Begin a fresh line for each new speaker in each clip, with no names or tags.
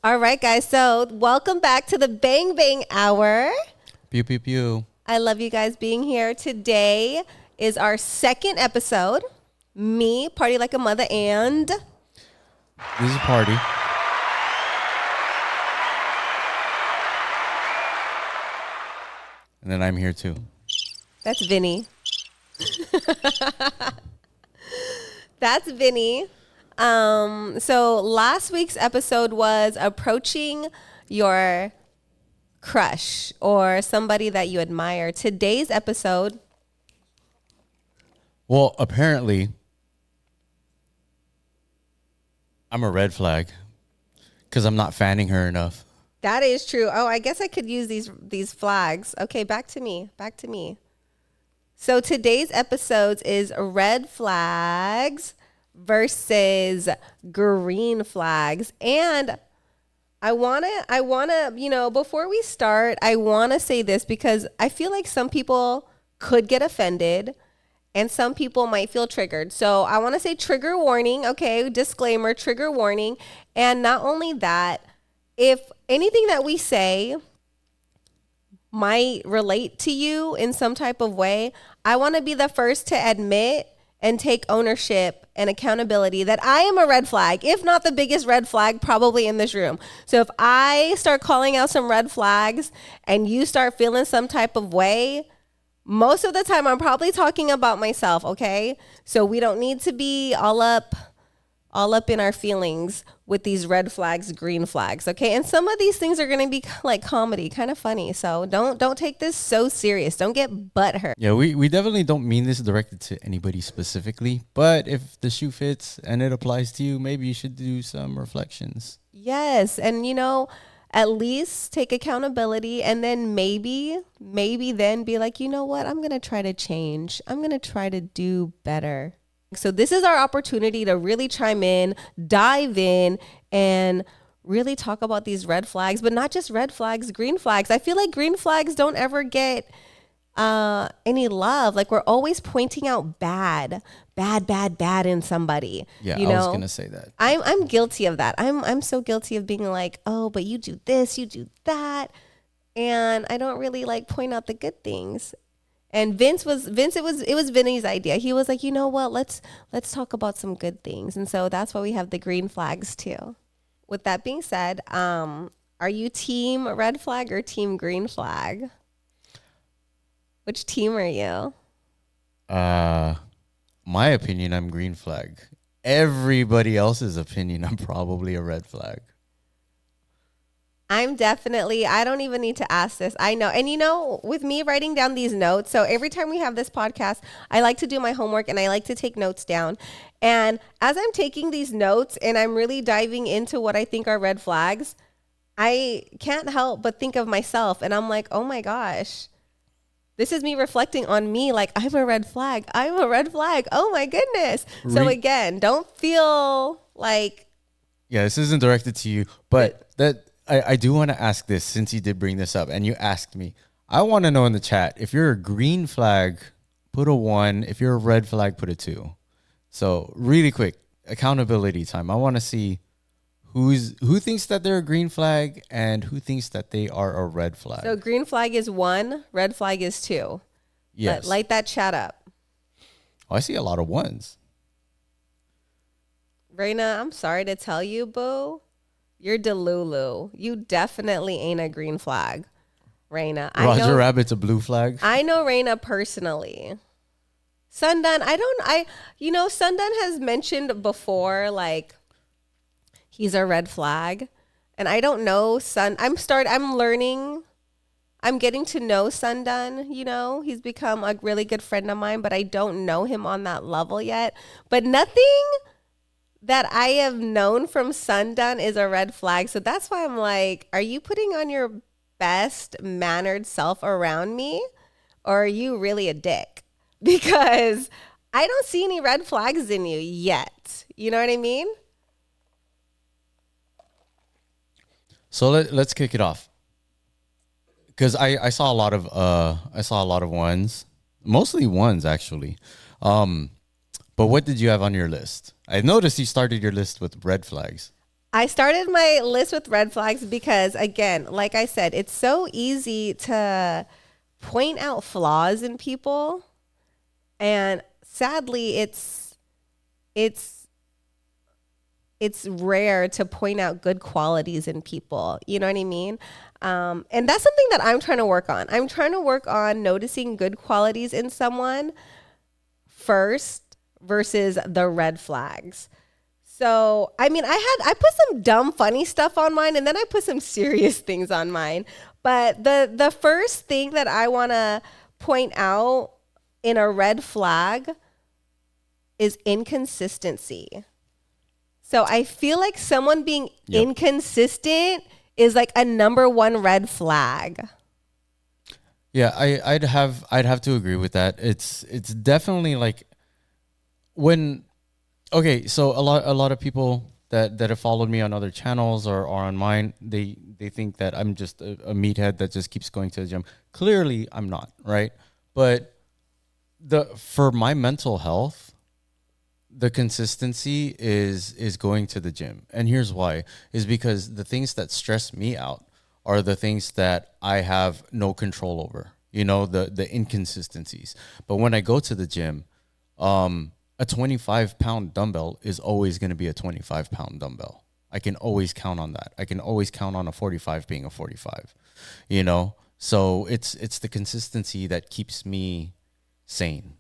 All right, guys. So, welcome back to the Bang Bang Hour.
Pew pew pew.
I love you guys being here. Today is our second episode. Me, Party Like a Mother, and
This is a party. And then I'm here too.
that's Vinny. That's Vinny. So last week's episode was approaching your crush or somebody that you admire. Today's episode,
Well, apparently, I'm a red flag because I'm not fanning her enough.
that is true. Oh, I guess I could use these flags. Okay, back to me. Back to me. So today's episode is red flags versus green flags. And I want to, before we start, I want to say this because I feel like some people could get offended and some people might feel triggered. So I want to say trigger warning, okay? Disclaimer, trigger warning. And not only that, if anything that we say might relate to you in some type of way, I want to be the first to admit and take ownership and accountability that I am a red flag, if not the biggest red flag probably in this room. So if I start calling out some red flags and you start feeling some type of way, most of the time I'm probably talking about myself, okay? So we don't need to be all up in our feelings with these red flags, green flags, okay? And some of these things are going to be like comedy, kind of funny. So don't take this so serious. Don't get butthurt.
Yeah, we definitely don't mean this directed to anybody specifically, but if the shoe fits and it applies to you, maybe you should do some reflections.
Yes, and at least take accountability and then maybe then be like, "You know what? I'm going to try to change. I'm going to try to do better." So this is our opportunity to really chime in, dive in, and really talk about these red flags, but not just red flags, green flags. I feel like green flags don't ever get any love. Like we're always pointing out bad in somebody.
Yeah,
you
I was
know?
gonna say that.
I'm guilty of that. I'm so guilty of being like, oh, but you do this, you do that, and I don't really like point out the good things. And it was Vinny's idea. He was like, you know what? Let's talk about some good things. And so that's why we have the green flags too. With that being said, are you team red flag or team green flag? Which team are you?
My opinion, I'm green flag. Everybody else's opinion, I'm probably a red flag.
I don't even need to ask this. I know. And with me writing down these notes, so every time we have this podcast, I like to do my homework and I like to take notes down. And as I'm taking these notes and I'm really diving into what I think are red flags, I can't help but think of myself. And I'm like, oh my gosh, this is me reflecting on me. Like, I'm a red flag. I'm a red flag. Oh my goodness. So again, don't feel like.
Yeah, this isn't directed to you, but I do want to ask this since you did bring this up and you asked me. I want to know in the chat, if you're a green flag, put a 1. If you're a red flag, put a 2. So really quick, accountability time. I want to see who thinks that they're a green flag and who thinks that they are a red flag.
So green flag is 1, red flag is 2.
Yes.
Light that chat up.
Oh, I see a lot of 1s.
Raina, I'm sorry to tell you, boo. You're Delulu. You definitely ain't a green flag, Raina.
Roger Rabbit's a blue flag.
I know Raina personally. Sundan, Sundan has mentioned before, like, he's a red flag. And I don't know, I'm learning. I'm getting to know Sundan, he's become a really good friend of mine, but I don't know him on that level yet. But nothing that I have known from Sundown is a red flag. So that's why I'm like, are you putting on your best mannered self around me? Or are you really a dick? Because I don't see any red flags in you yet. You know what I mean?
So let's kick it off. Because I saw a lot of 1s, mostly 1s actually. But what did you have on your list? I noticed you started your list with red flags.
I started my list with red flags because, again, like I said, it's so easy to point out flaws in people, and sadly, it's it's rare to point out good qualities in people. You know what I mean? And that's something that I'm trying to work on. I'm trying to work on noticing good qualities in someone first versus the red flags. So, I mean, I put some dumb, funny stuff on mine, and then I put some serious things on mine. But the first thing that I want to point out in a red flag is inconsistency. So I feel like someone being inconsistent is like a number one red flag.
Yeah, I'd have to agree with that. It's definitely like when okay, so a lot of people that have followed me on other channels or on mine, they think that I'm just a meathead that just keeps going to the gym. Clearly, I'm not, right? But for my mental health, the consistency is going to the gym. And here's why, is because the things that stress me out are the things that I have no control over, the inconsistencies. But when I go to the gym, a 25-pound dumbbell is always going to be a 25-pound dumbbell. I can always count on that. I can always count on a 45 being a 45, So it's the consistency that keeps me sane.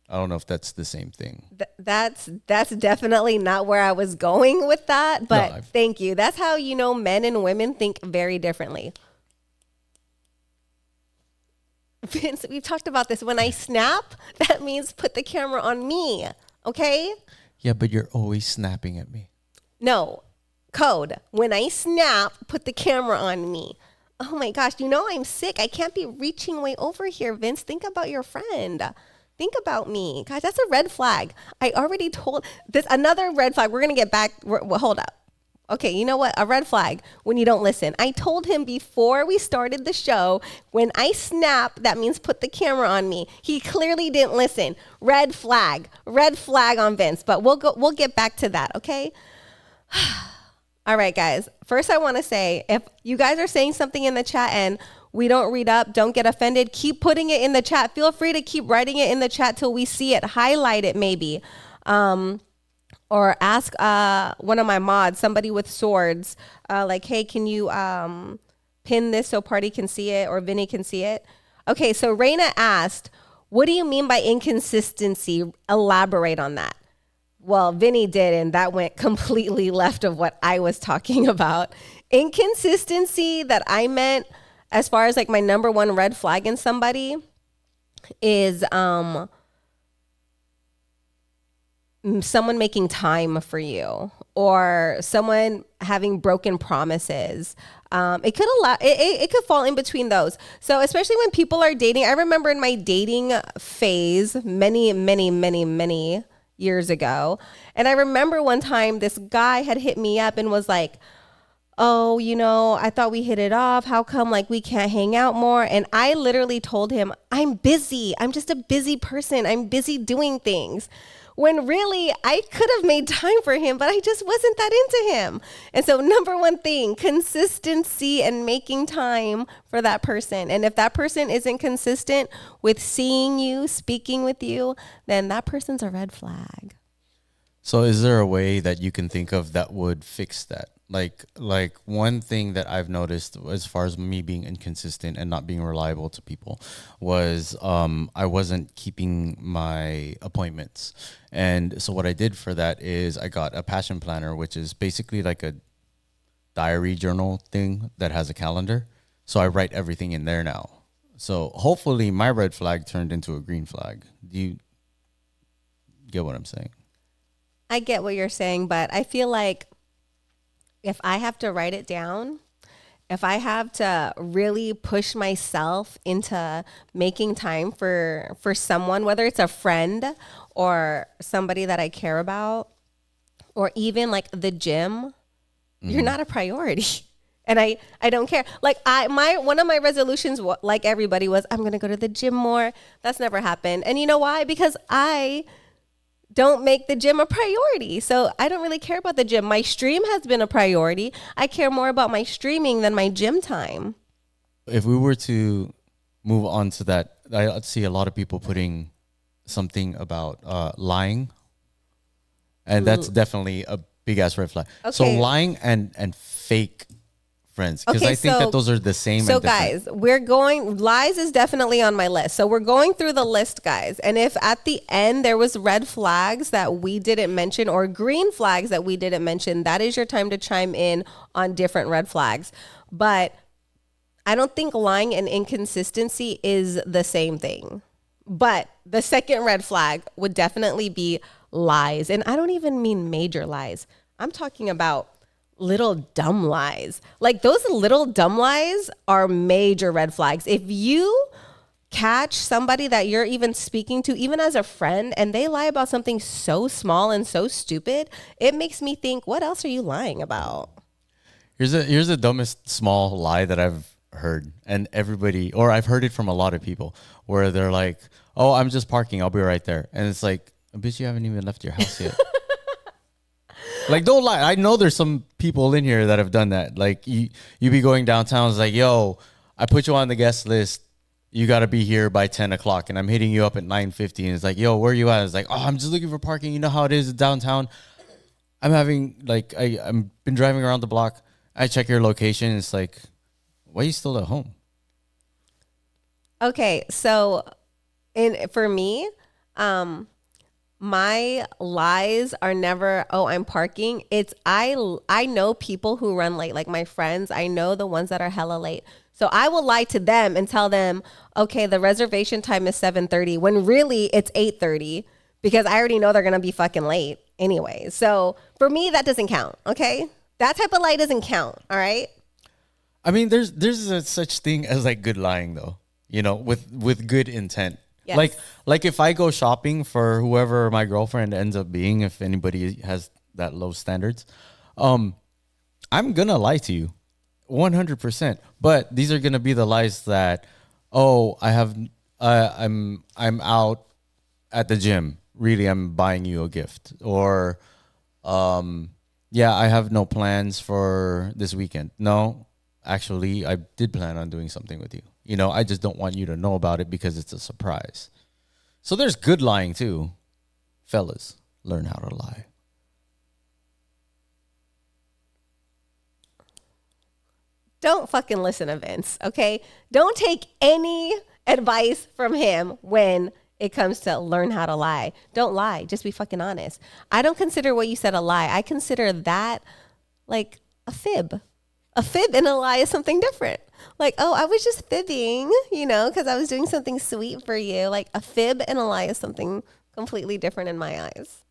I don't know if that's the same thing.
That's definitely not where I was going with that, but no, thank you. That's how men and women think very differently. Vince, we've talked about this. When I snap, that means put the camera on me, okay?
Yeah, but you're always snapping at me.
No, code. When I snap, put the camera on me. Oh my gosh, I'm sick. I can't be reaching way over here, Vince. Think about your friend. Think about me. Guys, that's a red flag. I already told this. Another red flag. We're going to get back. Hold up. Okay, you know what? A red flag when you don't listen. I told him before we started the show, when I snap, that means put the camera on me. He clearly didn't listen. Red flag on Vince. But we'll get back to that, okay? All right, guys. First, I want to say, if you guys are saying something in the chat and we don't read up, don't get offended. Keep putting it in the chat. Feel free to keep writing it in the chat till we see it. Highlight it maybe. Or ask one of my mods, somebody with swords, like, hey, can you pin this so Party can see it or Vinny can see it? Okay, so Raina asked, what do you mean by inconsistency? Elaborate on that. Well, Vinny did, and that went completely left of what I was talking about. Inconsistency that I meant as far as like my number one red flag in somebody is someone making time for you or someone having broken promises. It could fall in between those. So especially when people are dating, I remember in my dating phase many years ago, and I remember one time this guy had hit me up and was like, oh, I thought we hit it off. How come like we can't hang out more? And I literally told him, I'm busy. I'm just a busy person. I'm busy doing things. When really I could have made time for him, but I just wasn't that into him. And so number one thing, consistency and making time for that person. And if that person isn't consistent with seeing you, speaking with you, then that person's a red flag.
So is there a way that you can think of that would fix that? Like one thing that I've noticed as far as me being inconsistent and not being reliable to people was I wasn't keeping my appointments. And so what I did for that is I got a passion planner, which is basically like a diary journal thing that has a calendar. So I write everything in there now. So hopefully my red flag turned into a green flag. Do you get what I'm saying?
I get what you're saying, but I feel like if I have to write it down, if I have to really push myself into making time for someone, whether it's a friend or somebody that I care about, or even like the gym, you're not a priority. And I don't care. Like one of my resolutions, like everybody, was I'm going to go to the gym more. That's never happened. And you know why? Because I don't make the gym a priority. So I don't really care about the gym. My stream has been a priority. I care more about my streaming than my gym time.
If we were to move on to that, I see a lot of people putting something about lying, and that's definitely a big ass red flag. So
Okay.
lying and fake friends, because
Okay,
I think that those are the same.
So
and different.
guys, we're going, lies is definitely on my list. So we're going through the list, guys. And if at the end there was red flags that we didn't mention or green flags that we didn't mention, that is your time to chime in on different red flags. But I don't think lying and inconsistency is the same thing. But the second red flag would definitely be lies. And I don't even mean major lies. I'm talking about little dumb lies. Like those little dumb lies are major red flags. If you catch somebody that you're even speaking to, even as a friend, and they lie about something so small and so stupid, it makes me think, what else are you lying about?
Here's the dumbest small lie that I've heard, and everybody, or I've heard it from a lot of people, where they're like, "Oh, I'm just parking. I'll be right there," and it's like, "Bitch, you haven't even left your house yet." Like, don't lie. I know there's some people in here that have done that. Like, you be going downtown. It's like, "Yo, I put you on the guest list. You got to be here by 10 o'clock," and I'm hitting you up at 9:50, and it's like, "Yo, where are you at?" It's like, "Oh, I'm just looking for parking. You know how it is downtown. I'm having like I'm been driving around the block. I check your location. It's like, why are you still at home?"
Okay, so for me, my lies are never, oh, I'm parking. It's I know people who run late, like my friends. I know the ones that are hella late. So I will lie to them and tell them, okay, the reservation time is 7:30 when really it's 8:30 because I already know they're gonna be fucking late anyway. So for me, that doesn't count. Okay, that type of lie doesn't count. All right.
I mean, there's a such thing as like good lying though, with good intent.
Yes.
Like if I go shopping for whoever my girlfriend ends up being, if anybody has that low standards, I'm gonna lie to you, 100%. But these are gonna be the lies that, oh, I'm out at the gym. Really, I'm buying you a gift, or yeah, I have no plans for this weekend. No, actually, I did plan on doing something with you. I just don't want you to know about it because it's a surprise. So there's good lying too. Fellas, learn how to lie.
Don't fucking listen to Vince, okay? Don't take any advice from him when it comes to learn how to lie. Don't lie. Just be fucking honest. I don't consider what you said a lie. I consider that like a fib. A fib and a lie is something different. Like, oh, I was just fibbing, because I was doing something sweet for you. Like a fib and a lie is something completely different in my eyes.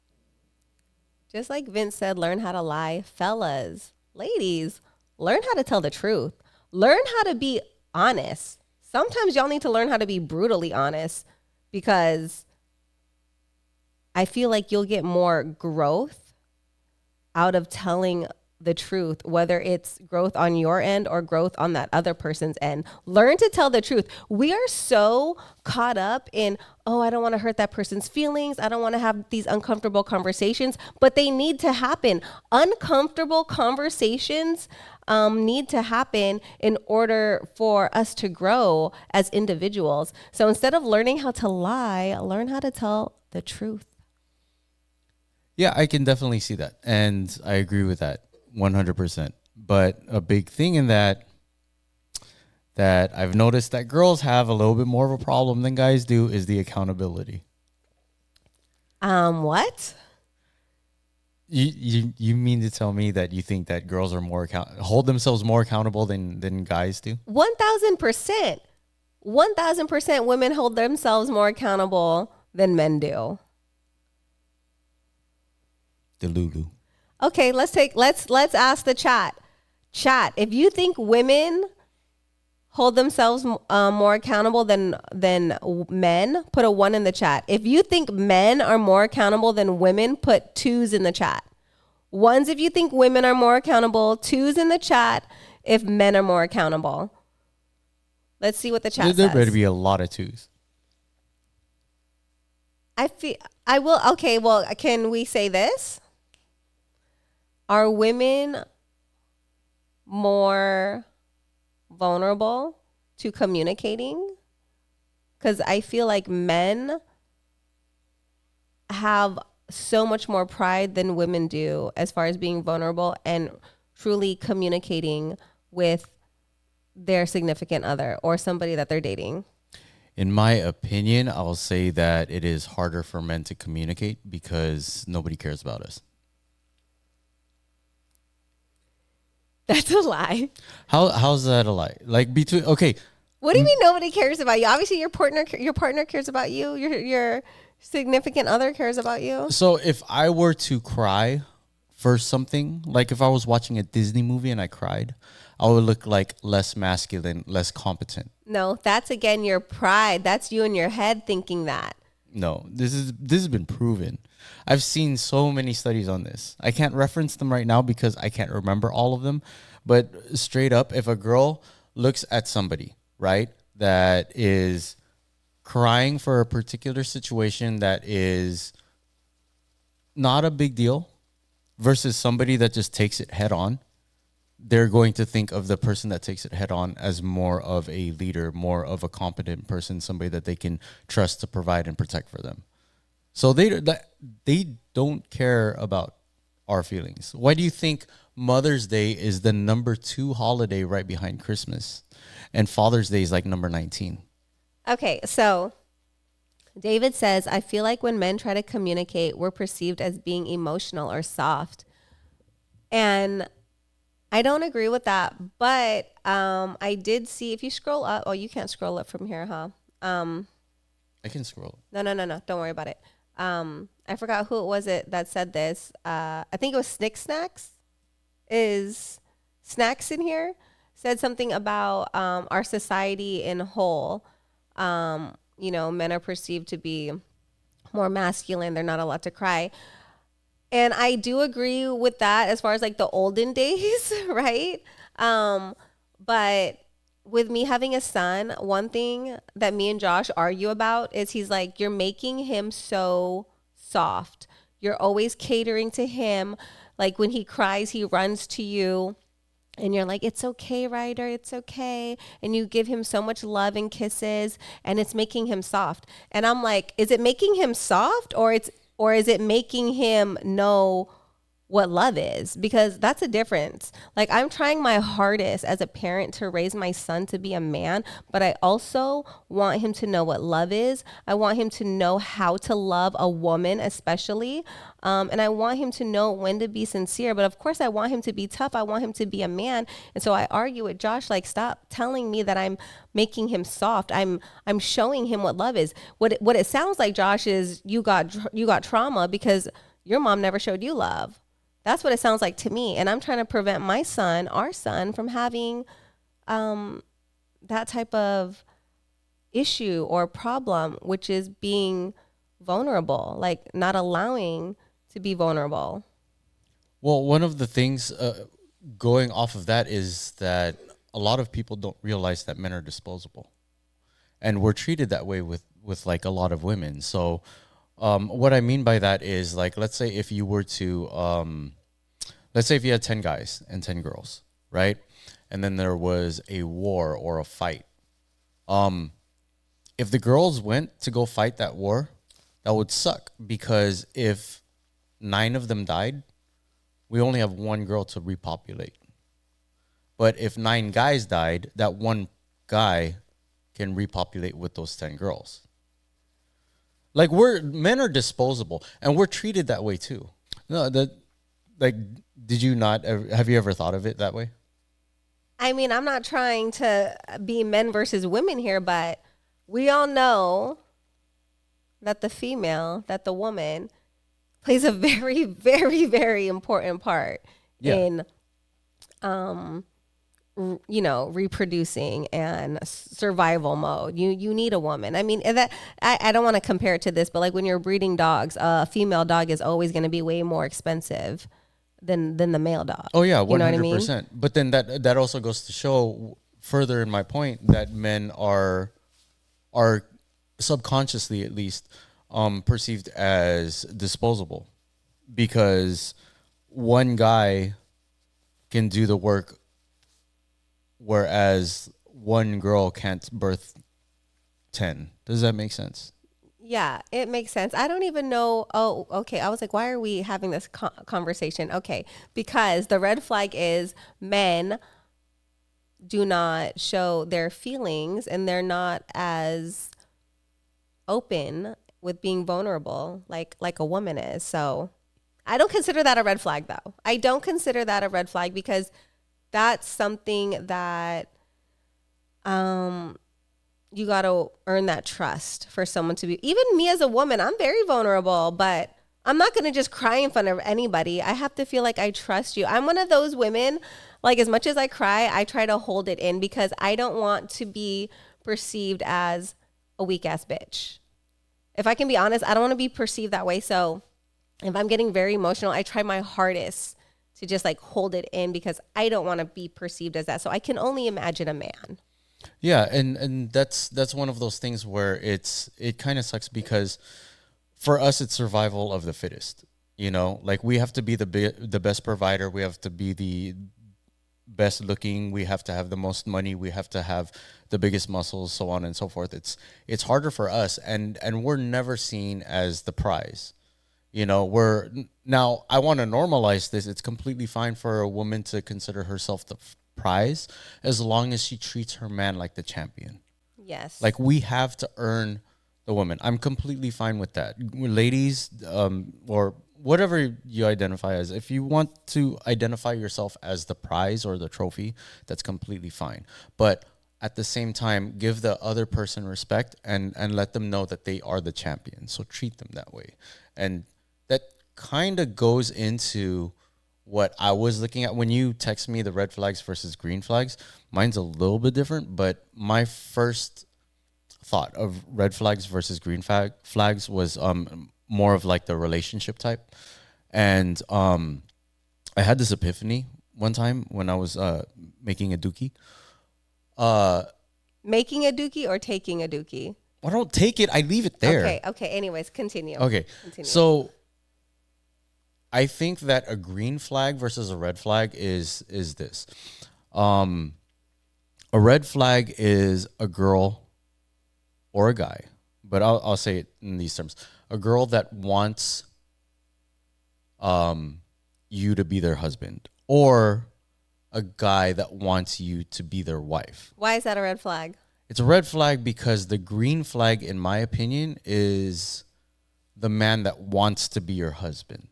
Just like Vince said, learn how to lie. Fellas, ladies, learn how to tell the truth. Learn how to be honest. Sometimes y'all need to learn how to be brutally honest because I feel like you'll get more growth out of telling the truth, whether it's growth on your end or growth on that other person's end. Learn to tell the truth. We are so caught up in, oh, I don't want to hurt that person's feelings. I don't want to have these uncomfortable conversations, but they need to happen. Uncomfortable conversations need to happen in order for us to grow as individuals. So instead of learning how to lie, learn how to tell the truth.
Yeah, I can definitely see that. And I agree with that 100%. But a big thing in that I've noticed that girls have a little bit more of a problem than guys do is the accountability.
What?
You mean to tell me that you think that girls are hold themselves more accountable than guys do?
1,000%. 1,000% women hold themselves more accountable than men do.
Delulu.
Okay, let's ask the chat. Chat, if you think women hold themselves more accountable than men, put a 1 in the chat. If you think men are more accountable than women, put 2s in the chat. 1s if you think women are more accountable, 2s in the chat if men are more accountable. Let's see what the chat says.
There better be a lot of 2s.
I feel I will. Okay, well, can we say this? Are women more vulnerable to communicating? Because I feel like men have so much more pride than women do as far as being vulnerable and truly communicating with their significant other or somebody that they're dating.
In my opinion, I'll say that it is harder for men to communicate because nobody cares about us.
That's a lie.
How's that a lie? Like between okay,
What do you mean nobody cares about you? Obviously, your partner cares about you. Your significant other cares about you.
so if I were to cry for something, like if I was watching a Disney movie and I cried, I would look like less masculine, less competent.
No, that's again your pride. That's you in your head thinking that.
No, this has been proven. I've seen so many studies on this. I can't reference them right now because I can't remember all of them. But straight up, if a girl looks at somebody, right, that is crying for a particular situation that is not a big deal versus somebody that just takes it head on, they're going to think of the person that takes it head on as more of a leader, more of a competent person, somebody that they can trust to provide and protect for them. So they don't care about our feelings. Why do you think Mother's Day is the number 2 holiday right behind Christmas, and Father's Day is like number 19?
Okay, so David says, I feel like when men try to communicate, we're perceived as being emotional or soft. And I don't agree with that, but I did see if you scroll up. Oh, you can't scroll up from here, huh?
I can scroll.
No. Don't worry about it. I forgot who it was it that said this. I think it was Snick Snacks. Is Snacks in here? Said something about our society in whole. Men are perceived to be more masculine. They're not allowed to cry. And I do agree with that as far as like the olden days, right? But with me having a son, one thing that me and Josh argue about is he's like, you're making him so soft. You're always catering to him. Like when he cries, he runs to you. And you're like, it's okay, Ryder, it's okay. And you give him so much love and kisses, and it's making him soft. And I'm like, is it making him soft, or is it making him know what love is? Because that's a difference. Like I'm trying my hardest as a parent to raise my son to be a man, but I also want him to know what love is. I want him to know how to love a woman, especially. And I want him to know when to be sincere. But of course, I want him to be tough. I want him to be a man. And so I argue with Josh, like, stop telling me that I'm making him soft. I'm showing him what love is. What it sounds like, Josh, is you got trauma because your mom never showed you love. That's what it sounds like to me. And I'm trying to prevent my son, our son, from having that type of issue or problem, which is being vulnerable, like not allowing to be vulnerable.
Well, one of the things going off of that is that a lot of people don't realize that men are disposable, and we're treated that way with like a lot of women. So, what I mean by that is like, let's say if you were to, let's say if you had 10 guys and 10 girls, right, and then there was a war or a fight. If the girls went to go fight that war, that would suck because if 9 of them died, we only have 1 girl to repopulate. But if 9 guys died, that 1 guy can repopulate with those 10 girls. Like men are disposable, and we're treated that way too. No, like, did you not? Have you ever thought of it that way?
I mean, I'm not trying to be men versus women here, but we all know that the woman plays a very, very, very important part in reproducing and survival mode. You need a woman. I mean, that I don't want to compare it to this, but like when you're breeding dogs, a female dog is always going to be way more expensive than the male dog.
Oh yeah, 100%.
You know what I mean?
But then that also goes to show further in my point that men are subconsciously at least perceived as disposable because one guy can do the work, whereas one girl can't birth 10. Does that make sense?
Yeah, it makes sense. I don't even know. Oh, okay. I was like, why are we having this conversation? Okay, because the red flag is men do not show their feelings and they're not as open with being vulnerable like a woman is. So I don't consider that a red flag though. I don't consider that a red flag because that's something that um you got to earn that trust for someone to be. Even me as a woman, I'm very vulnerable, but I'm not going to just cry in front of anybody. I have to feel like I trust you. I'm one of those women, like as much as I cry, I try to hold it in because I don't want to be perceived as a weak ass bitch. If I can be honest, I don't want to be perceived that way. So if I'm getting very emotional, I try my hardest to just like hold it in because I don't want to be perceived as that. So I can only imagine a man.
Yeah, and that's one of those things where it kind of sucks because for us it's survival of the fittest. You know, like we have to be the best provider, we have to be the best looking, we have to have the most money, we have to have the biggest muscles, so on and so forth. It's harder for us, and we're never seen as the prize. You know, we're now I want to normalize this. It's completely fine for a woman to consider herself the prize as long as she treats her man like the champion.
Yes.
Like we have to earn the woman. I'm completely fine with that. Ladies, or whatever you identify as, if you want to identify yourself as the prize or the trophy, that's completely fine. But at the same time, give the other person respect and let them know that they are the champion. So treat them that way. And that kind of goes into what I was looking at when you text me the red flags versus green flags. Mine's a little bit different, but my first thought of red flags versus flags was more of like the relationship type. And I had this epiphany one time when I was making a dookie.
Making a dookie or taking a dookie?
I don't take it, I leave it there.
Okay. Anyways, continue.
Okay.
Continue.
So I think that a green flag versus a red flag is this. A red flag is a girl or a guy, but I'll say it in these terms. A girl that wants you to be their husband, or a guy that wants you to be their wife.
Why is that a red flag?
It's a red flag because the green flag, in my opinion, is the man that wants to be your husband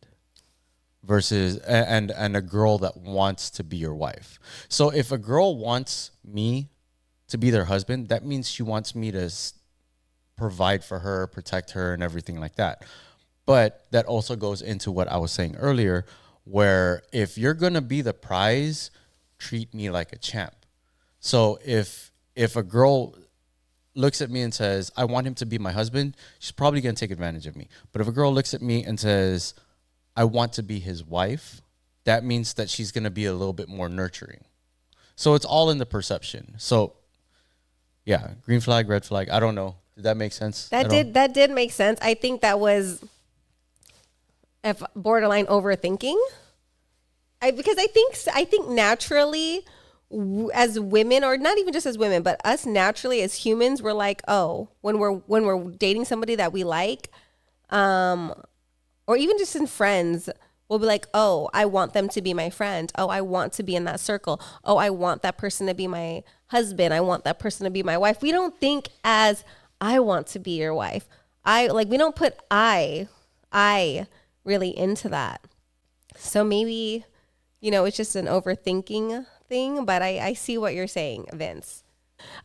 versus and a girl that wants to be your wife. So if a girl wants me to be their husband, that means she wants me to provide for her, protect her, and everything like that. But that also goes into what I was saying earlier, where if you're gonna be the prize, treat me like a champ. So if a girl looks at me and says, I want him to be my husband, she's probably gonna take advantage of me. But if a girl looks at me and says, I want to be his wife, that means that she's going to be a little bit more nurturing. So it's all in the perception. So yeah, green flag, red flag. I don't know. Did that make sense?
That did make sense. I think that was if borderline overthinking. Because I think naturally as women, or not even just as women, but us naturally as humans, we're like, oh, when we're dating somebody that we like, or even just in friends, we'll be like, oh, I want them to be my friend. Oh, I want to be in that circle. Oh, I want that person to be my husband. I want that person to be my wife. We don't think as I want to be your wife. We don't put I really into that. So maybe, it's just an overthinking thing, but I see what you're saying, Vince.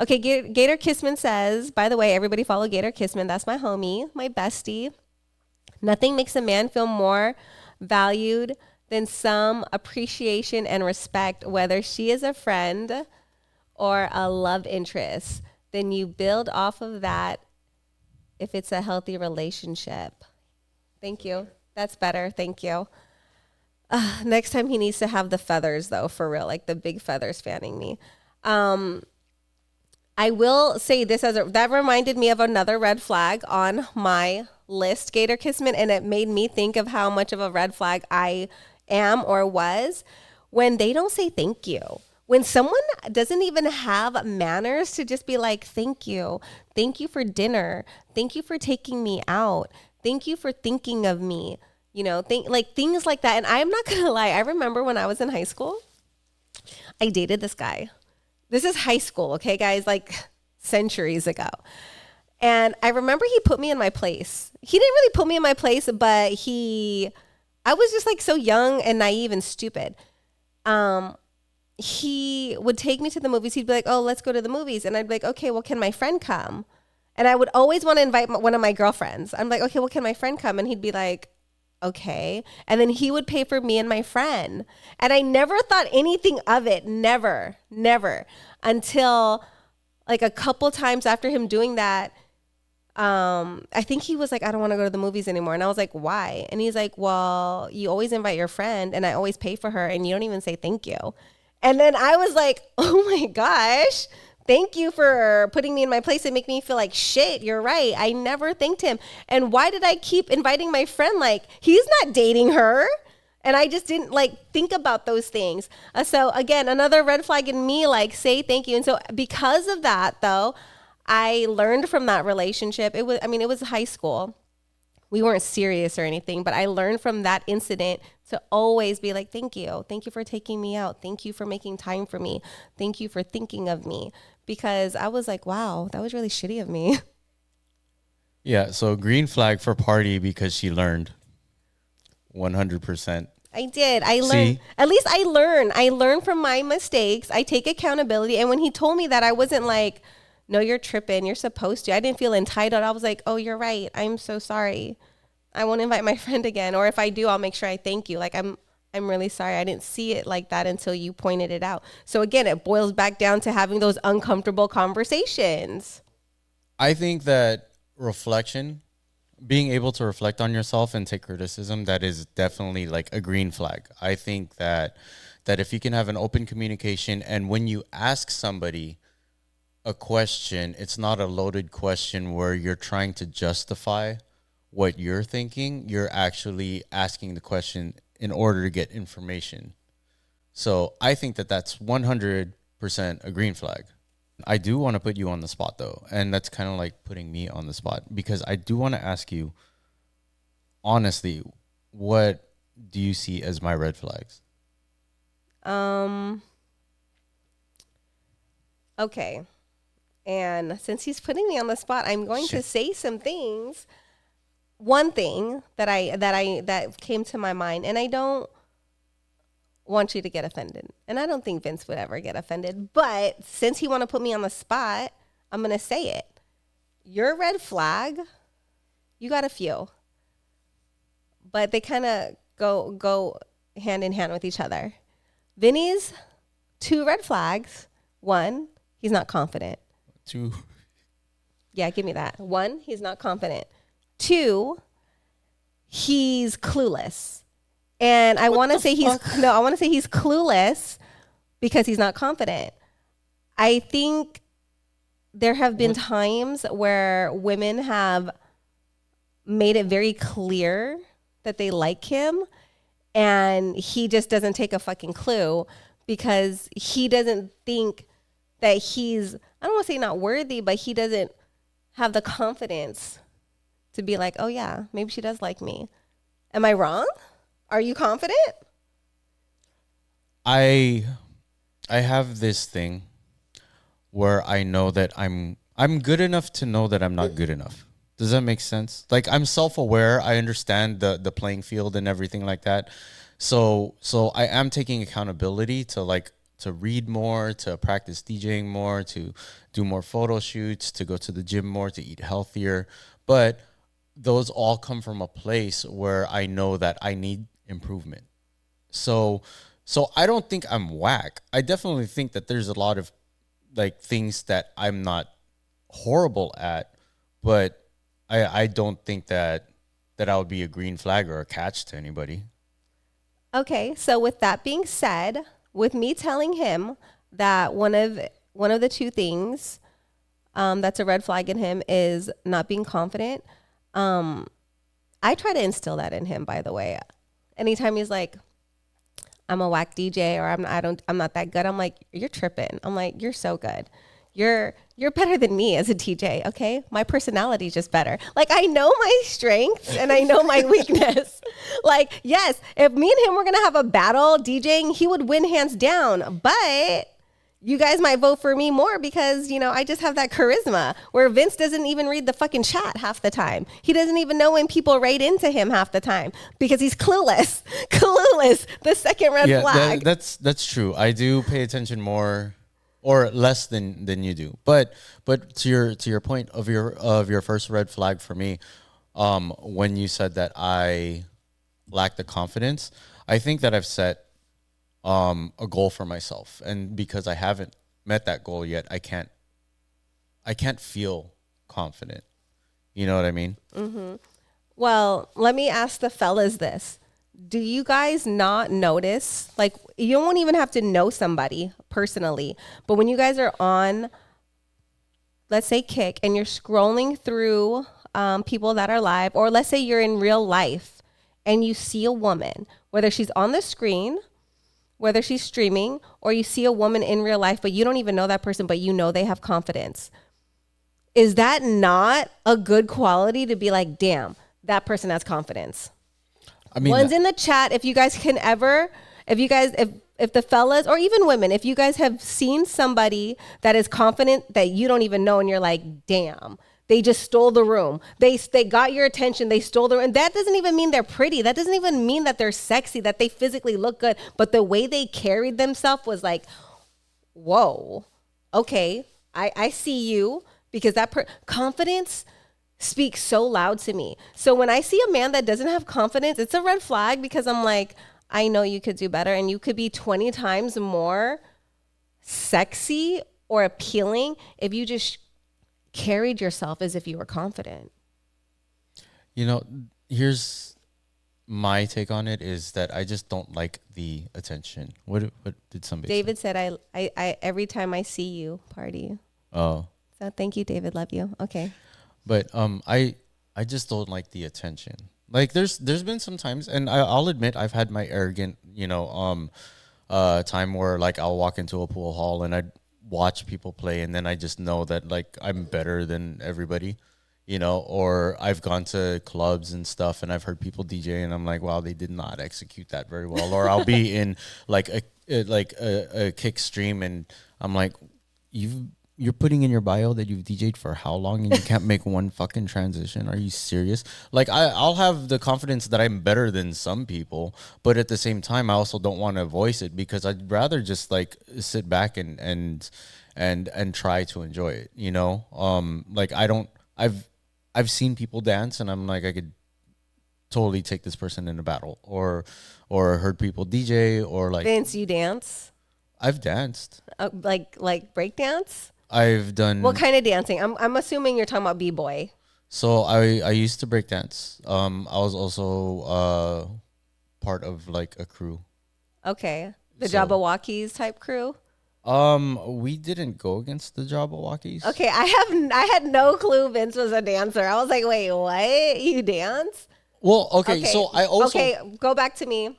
Okay, Gator Kissman says, by the way, everybody follow Gator Kissman. That's my homie, my bestie. Nothing makes a man feel more valued than some appreciation and respect, whether she is a friend or a love interest. Then you build off of that if it's a healthy relationship. Thank you. That's better. Thank you. Next time he needs to have the feathers, though, for real, like the big feathers fanning me. I will say this that reminded me of another red flag on my list Gator Kissman, and it made me think of how much of a red flag I am or was when they don't say thank you. When someone doesn't even have manners to just be like, thank you. Thank you for dinner. Thank you for taking me out. Thank you for thinking of me. You know, like things like that. And I'm not going to lie. I remember when I was in high school, I dated this guy. This is high school, okay, guys, like centuries ago. And I remember he put me in my place. He didn't really put me in my place, but I was just like so young and naive and stupid. He would take me to the movies. He'd be like, oh, let's go to the movies. And I'd be like, okay, well, can my friend come? And I would always want to invite one of my girlfriends. I'm like, okay, well, can my friend come? And he'd be like, okay. And then he would pay for me and my friend. And I never thought anything of it. Never, never. Until like a couple times after him doing that, I think he was like, I don't want to go to the movies anymore. And I was like, why? And he's like, well, you always invite your friend and I always pay for her and you don't even say thank you. And then I was like, oh my gosh, thank you for putting me in my place and make me feel like shit. You're right. I never thanked him. And why did I keep inviting my friend? Like, he's not dating her. And I just didn't like think about those things. So again, another red flag in me, like say thank you. And so because of that though, I learned from that relationship. It was high school. We weren't serious or anything, but I learned from that incident to always be like, thank you. Thank you for taking me out. Thank you for making time for me. Thank you for thinking of me. Because I was like, wow, that was really shitty of me.
Yeah. So green flag for party because she learned 100%.
I did. I learned.
See?
At least I learned. I learned from my mistakes. I take accountability. And when he told me that, I wasn't like, no, you're tripping. You're supposed to. I didn't feel entitled. I was like, oh, you're right. I'm so sorry. I won't invite my friend again. Or if I do, I'll make sure I thank you. Like, I'm really sorry. I didn't see it like that until you pointed it out. So again, it boils back down to having those uncomfortable conversations.
I think that reflection, being able to reflect on yourself and take criticism, that is definitely like a green flag. I think that if you can have an open communication, and when you ask somebody a question, it's not a loaded question where you're trying to justify what you're thinking. You're actually asking the question in order to get information. So I think that that's 100% a green flag. I do want to put you on the spot though, and that's kind of like putting me on the spot, because I do want to ask you honestly, what do you see as my red flags?
Okay. And since he's putting me on the spot, I'm going to say some things. One thing that came to my mind, and I don't want you to get offended, and I don't think Vince would ever get offended, but since he want to put me on the spot, I'm going to say it. Your red flag, you got a few, but they kind of go hand in hand with each other. Vinny's 2 red flags. 1, he's not confident.
2.
Yeah, give me that. 1, he's not confident. 2, he's clueless. And I want to say he's clueless because he's not confident. I think there have been times where women have made it very clear that they like him, and he just doesn't take a fucking clue because he doesn't think that he's, I don't want to say not worthy, but he doesn't have the confidence to be like, oh yeah, maybe she does like me. Am I wrong? Are you confident?
I have this thing where I know that I'm good enough to know that I'm not good enough. Does that make sense? Like, I'm self-aware. I understand the playing field and everything like that. So I am taking accountability to read more, to practice DJing more, to do more photo shoots, to go to the gym more, to eat healthier. But those all come from a place where I know that I need improvement. So I don't think I'm whack. I definitely think that there's a lot of like things that I'm not horrible at, but I don't think that I would be a green flag or a catch to anybody.
Okay, so with that being said, with me telling him that one of the 2 things that's a red flag in him is not being confident, I try to instill that in him, by the way. Anytime he's like, I'm a whack DJ, or I'm not that good. I'm like, you're tripping. I'm like, you're so good. You're better than me as a DJ, okay? My personality's just better. Like, I know my strengths and I know my weakness. Like, yes, if me and him were gonna have a battle DJing, he would win hands down. But you guys might vote for me more because, I just have that charisma where Vince doesn't even read the fucking chat half the time. He doesn't even know when people write into him half the time because he's clueless. Clueless. The second red flag.
That's true. I do pay attention more or less than you do. But to your point of your first red flag for me, when you said that I lack the confidence, I think that I've set a goal for myself, and because I haven't met that goal yet, I can't feel confident. You know what I mean?
Mm-hmm. Well, let me ask the fellas this. Do you guys not notice, like, you don't even have to know somebody personally, but when you guys are on, let's say, Kick, and you're scrolling through people that are live, or let's say you're in real life and you see a woman, whether she's on the screen, whether she's streaming, or you see a woman in real life, but you don't even know that person, but you know they have confidence. Is that not a good quality to be like, damn, that person has confidence? I mean, one's in the chat. If you guys can ever, if the fellas or even women, if you guys have seen somebody that is confident that you don't even know, and you're like, damn, they just stole the room. They got your attention. They stole the room. And that doesn't even mean they're pretty. That doesn't even mean that they're sexy, that they physically look good. But the way they carried themselves was like, whoa, okay, I see you, because that confidence speaks so loud to me. So when I see a man that doesn't have confidence, it's a red flag, because I'm like, I know you could do better, and you could be 20 times more sexy or appealing if you just carried yourself as if you were confident.
Here's my take on it, is that I just don't like the attention. What did somebody
David
say?
said, I every time I see you party.
Oh.
So thank you, David. Love you. Okay.
But I just don't like the attention. Like there's been some times, and I'll admit I've had my arrogant, time where like I'll walk into a pool hall and I'd watch people play, and then I just know that like I'm better than everybody, or I've gone to clubs and stuff and I've heard people DJ and I'm like, wow, they did not execute that very well. Or I'll be in like a Kick stream and I'm like, you're putting in your bio that you've DJ'd for how long and you can't make one fucking transition? Are you serious? Like I'll have the confidence that I'm better than some people, but at the same time, I also don't want to voice it, because I'd rather just like sit back and try to enjoy it. Like I've seen people dance and I'm like, I could totally take this person in a battle, or heard people DJ, or like.
Vince, you dance?
I've danced.
Like break dance?
I've done.
What kind of dancing? I'm assuming you're talking about b-boy.
So I used to break dance. I was also part of like a crew.
Okay, the Jabberwockies type crew.
We didn't go against the Jabberwockies.
Okay, I had no clue Vince was a dancer. I was like, wait, what? You dance?
Well, okay. So I also
go back to me.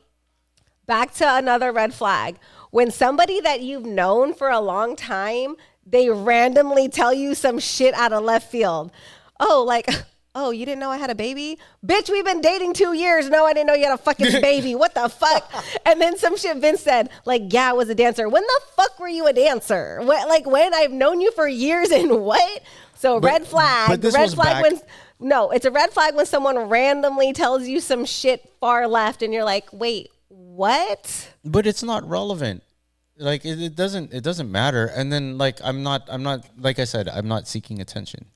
Back to another red flag. When somebody that you've known for a long time, they randomly tell you some shit out of left field. Oh, like, oh, you didn't know I had a baby? Bitch, we've been dating 2 years. No, I didn't know you had a fucking baby. What the fuck? And then some shit Vince said, like, yeah, I was a dancer. When the fuck were you a dancer? When? I've known you for years, and what? So red flag.
But this
red
was
flag
back.
No, it's a red flag when someone randomly tells you some shit far left and you're like, wait, what?
But it's not relevant. Like it doesn't matter. And then like I'm not like I said, I'm not seeking attention,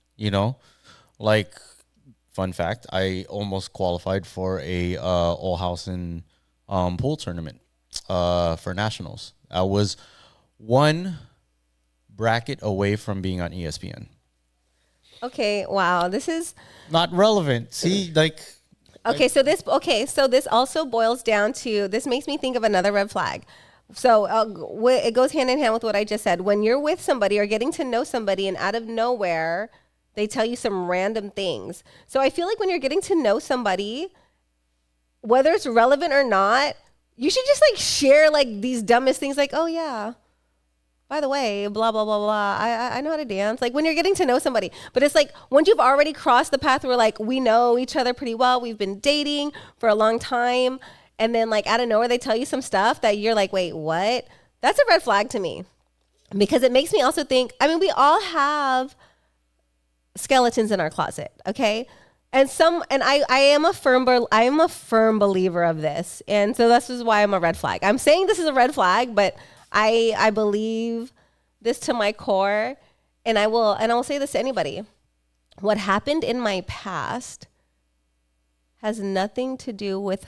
Like fun fact, I almost qualified for a Olhausen pool tournament for nationals. I was one bracket away from being on ESPN.
Okay, wow. This is
not relevant. See, like
Okay, so this also boils down to, this makes me think of another red flag. So it goes hand in hand with what I just said. When you're with somebody or getting to know somebody, and out of nowhere, They tell you some random things. So I feel like when you're getting to know somebody, whether it's relevant or not, you should just like share like these dumbest things like, oh yeah, by the way, blah, blah, blah, blah. I know how to dance. Like when you're getting to know somebody, but it's like once you've already crossed the path where like we know each other pretty well, we've been dating for a long time. And then like out of nowhere, they tell you some stuff that you're like, wait, what? That's a red flag to me because it makes me also think, I mean, we all have skeletons in our closet. Okay. I am a firm believer of this. And so this is why I'm a red flag. I'm saying this is a red flag, but I believe this to my core, and I will say this to anybody. What happened in my past has nothing to do with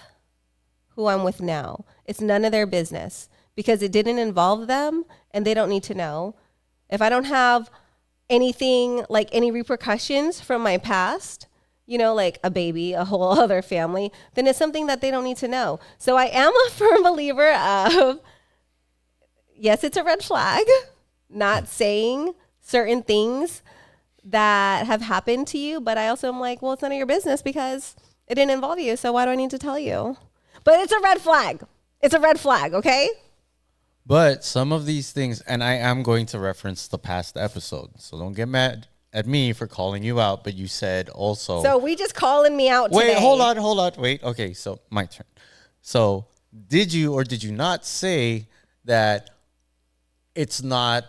who I'm with now. It's none of their business because it didn't involve them and they don't need to know. If I don't have anything like any repercussions from my past, you know, like a baby, a whole other family, then it's something that they don't need to know. So I am a firm believer of, yes, it's a red flag, not saying certain things that have happened to you, but I also am like, well, it's none of your business because it didn't involve you, so why do I need to tell you? But it's a red flag. It's a red flag, okay?
But some of these things, and I am going to reference the past episode, so don't get mad at me for calling you out, but you said also.
So we just calling me out today.
Wait, hold on. Wait, okay, so my turn. So did you or did you not say that it's not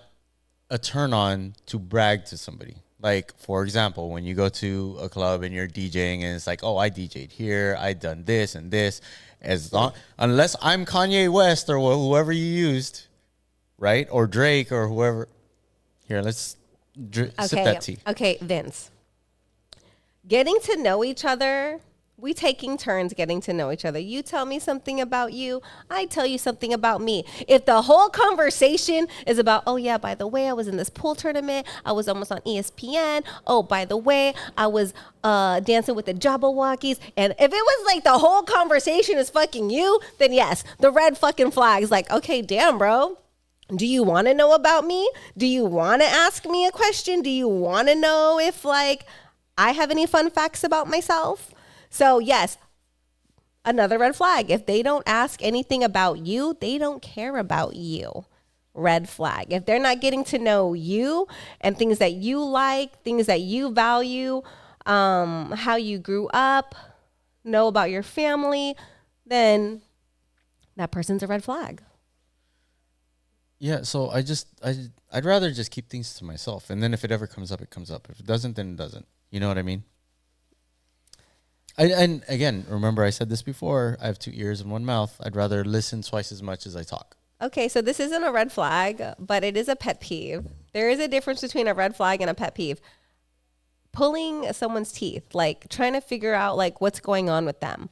a turn on to brag to somebody? Like, for example, when you go to a club and you're DJing and it's like, oh, I DJ'd here, I done this and this. Unless I'm Kanye West or whoever you used, right? Or Drake or whoever. Here, let's sip that tea.
Okay, Vince. Getting to know each other, we taking turns getting to know each other. You tell me something about you, I tell you something about me. If the whole conversation is about, oh yeah, by the way, I was in this pool tournament, I was almost on ESPN. Oh, by the way, I was dancing with the Jabberwockies. And if it was like the whole conversation is fucking you, then yes, the red fucking flag is like, okay, damn, bro. Do you want to know about me? Do you want to ask me a question? Do you want to know if like I have any fun facts about myself? So yes, another red flag. If they don't ask anything about you, they don't care about you. Red flag. If they're not getting to know you and things that you like, things that you value, how you grew up, know about your family, then that person's a red flag.
Yeah, so I'd rather just keep things to myself, and then if it ever comes up, it comes up. If it doesn't, then it doesn't. You know what I mean? And again, remember I said this before, I have 2 ears and 1 mouth. I'd rather listen twice as much as I talk.
Okay, so this isn't a red flag, but it is a pet peeve. There is a difference between a red flag and a pet peeve. Pulling someone's teeth, like trying to figure out like what's going on with them,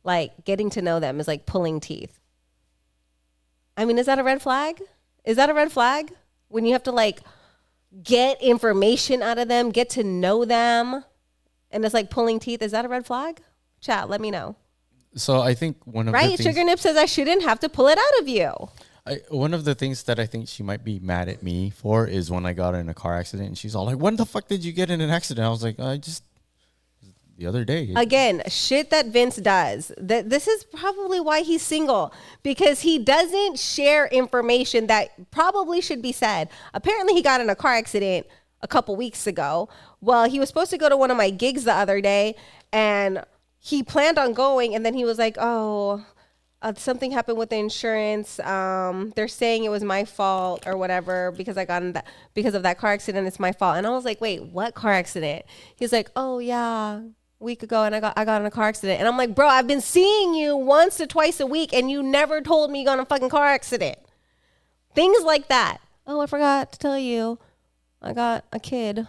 like getting to know them is like pulling teeth. I mean, is that a red flag? Is that a red flag? When you have to like get information out of them, get to know them, and it's like pulling teeth. Is that a red flag? Chat, let me know.
So I think one of the things...
Sugar Nip says I shouldn't have to pull it out of you.
One of the things that I think she might be mad at me for is when I got in a car accident and she's all like, when the fuck did you get in an accident? I was like, the other day.
Again, shit that Vince does. This is probably why he's single, because he doesn't share information that probably should be said. Apparently he got in a car accident a couple weeks ago. Well, he was supposed to go to one of my gigs the other day and he planned on going, and then he was like, oh, something happened with the insurance. They're saying it was my fault or whatever because I got in that, because of that car accident. It's my fault. And I was like, wait, what car accident? He's like, oh yeah, a week ago, and I got in a car accident. And I'm like, bro, I've been seeing you once to twice a week and you never told me you got in a fucking car accident. Things like that. Oh, I forgot to tell you, I got a kid.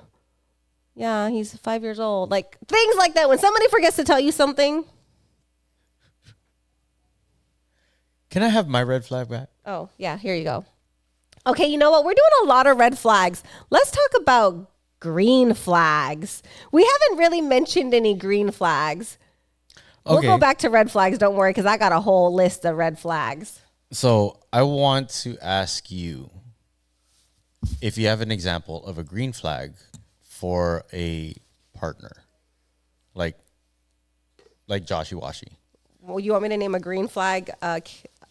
Yeah, he's 5 years old. Like things like that. When somebody forgets to tell you something.
Can I have my red flag back?
Oh, yeah, here you go. Okay, you know what? We're doing a lot of red flags. Let's talk about green flags. We haven't really mentioned any green flags. We'll go back to red flags, don't worry, because I got a whole list of red flags.
So I want to ask you if you have an example of a green flag for a partner, like Joshy Washy.
Well, you want me to name a green flag?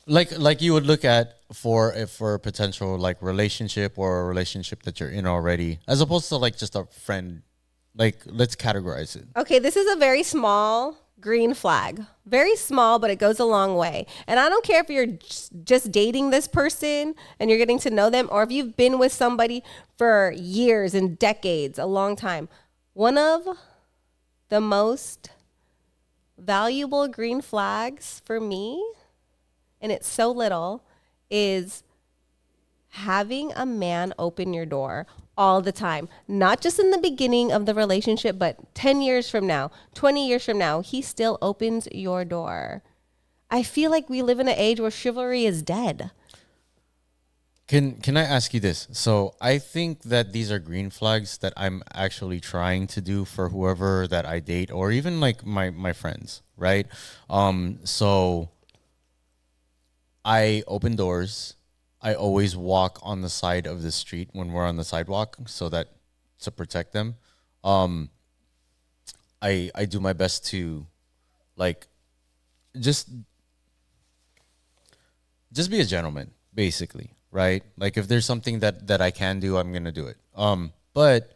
Like you would look at for a potential like relationship or a relationship that you're in already, as opposed to like just a friend. Like, let's categorize it.
Okay, this is a very small green flag. Very small, but it goes a long way. And I don't care if you're just dating this person and you're getting to know them, or if you've been with somebody for years and decades, a long time. One of the most valuable green flags for me, and it's so little, is having a man open your door all the time. Not just in the beginning of the relationship, but 10 years from now, 20 years from now, he still opens your door. I feel like we live in an age where chivalry is dead.
Can I ask you this? So I think that these are green flags that I'm actually trying to do for whoever that I date, or even like my friends, right? So I open doors. I always walk on the side of the street when we're on the sidewalk, so that to protect them. Um, I do my best to like just just be a gentleman, basically, right? Like if there's something that I can do, I'm gonna do it. But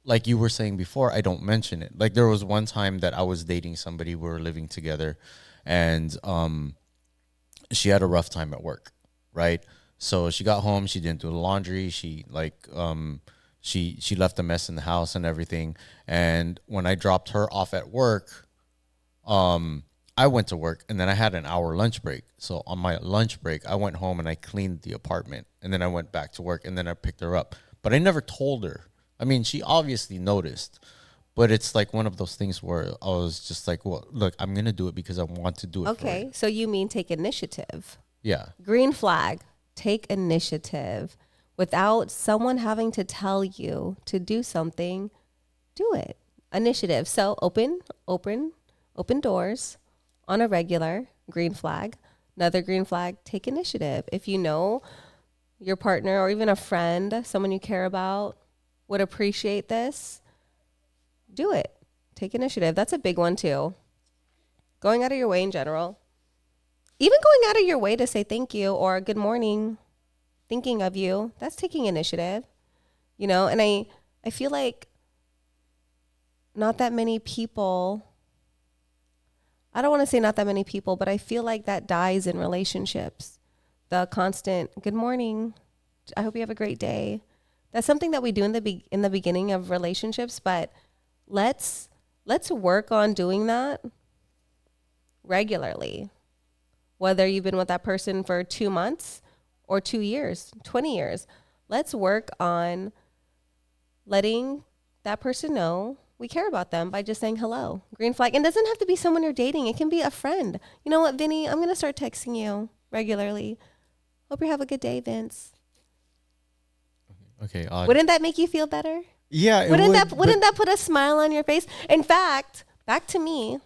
like you were saying before, I don't mention it. Like there was one time that I was dating somebody, we were living together, and she had a rough time at work, right? So she got home, she didn't do the laundry, she left a mess in the house and everything. And when I dropped her off at work, I went to work and then I had an hour lunch break. So on my lunch break, I went home and I cleaned the apartment, and then I went back to work and then I picked her up. But I never told her. I mean, she obviously noticed, but it's like one of those things where I was just like, well, look, I'm going to do it because I want to do it.
Okay, so you mean take initiative.
Yeah.
Green flag, take initiative. Without someone having to tell you to do something, do it. Initiative. So open doors on a regular, green flag. Another green flag, take initiative. If you know your partner or even a friend, someone you care about would appreciate this, do it. Take initiative. That's a big one too. Going out of your way in general. Even going out of your way to say thank you or good morning, thinking of you, that's taking initiative. You know, and I feel like not that many people, I don't want to say not that many people, but I feel like that dies in relationships. The constant good morning, I hope you have a great day. That's something that we do in the beginning of relationships, but let's work on doing that regularly. Whether you've been with that person for 2 months or 2 years, 20 years, let's work on letting that person know we care about them by just saying hello. Green flag. And it doesn't have to be someone you're dating. It can be a friend. You know what, Vinny? I'm going to start texting you regularly. Hope you have a good day, Vince.
Okay.
Wouldn't that make you feel better?
Yeah.
Wouldn't that put a smile on your face? In fact, back to me.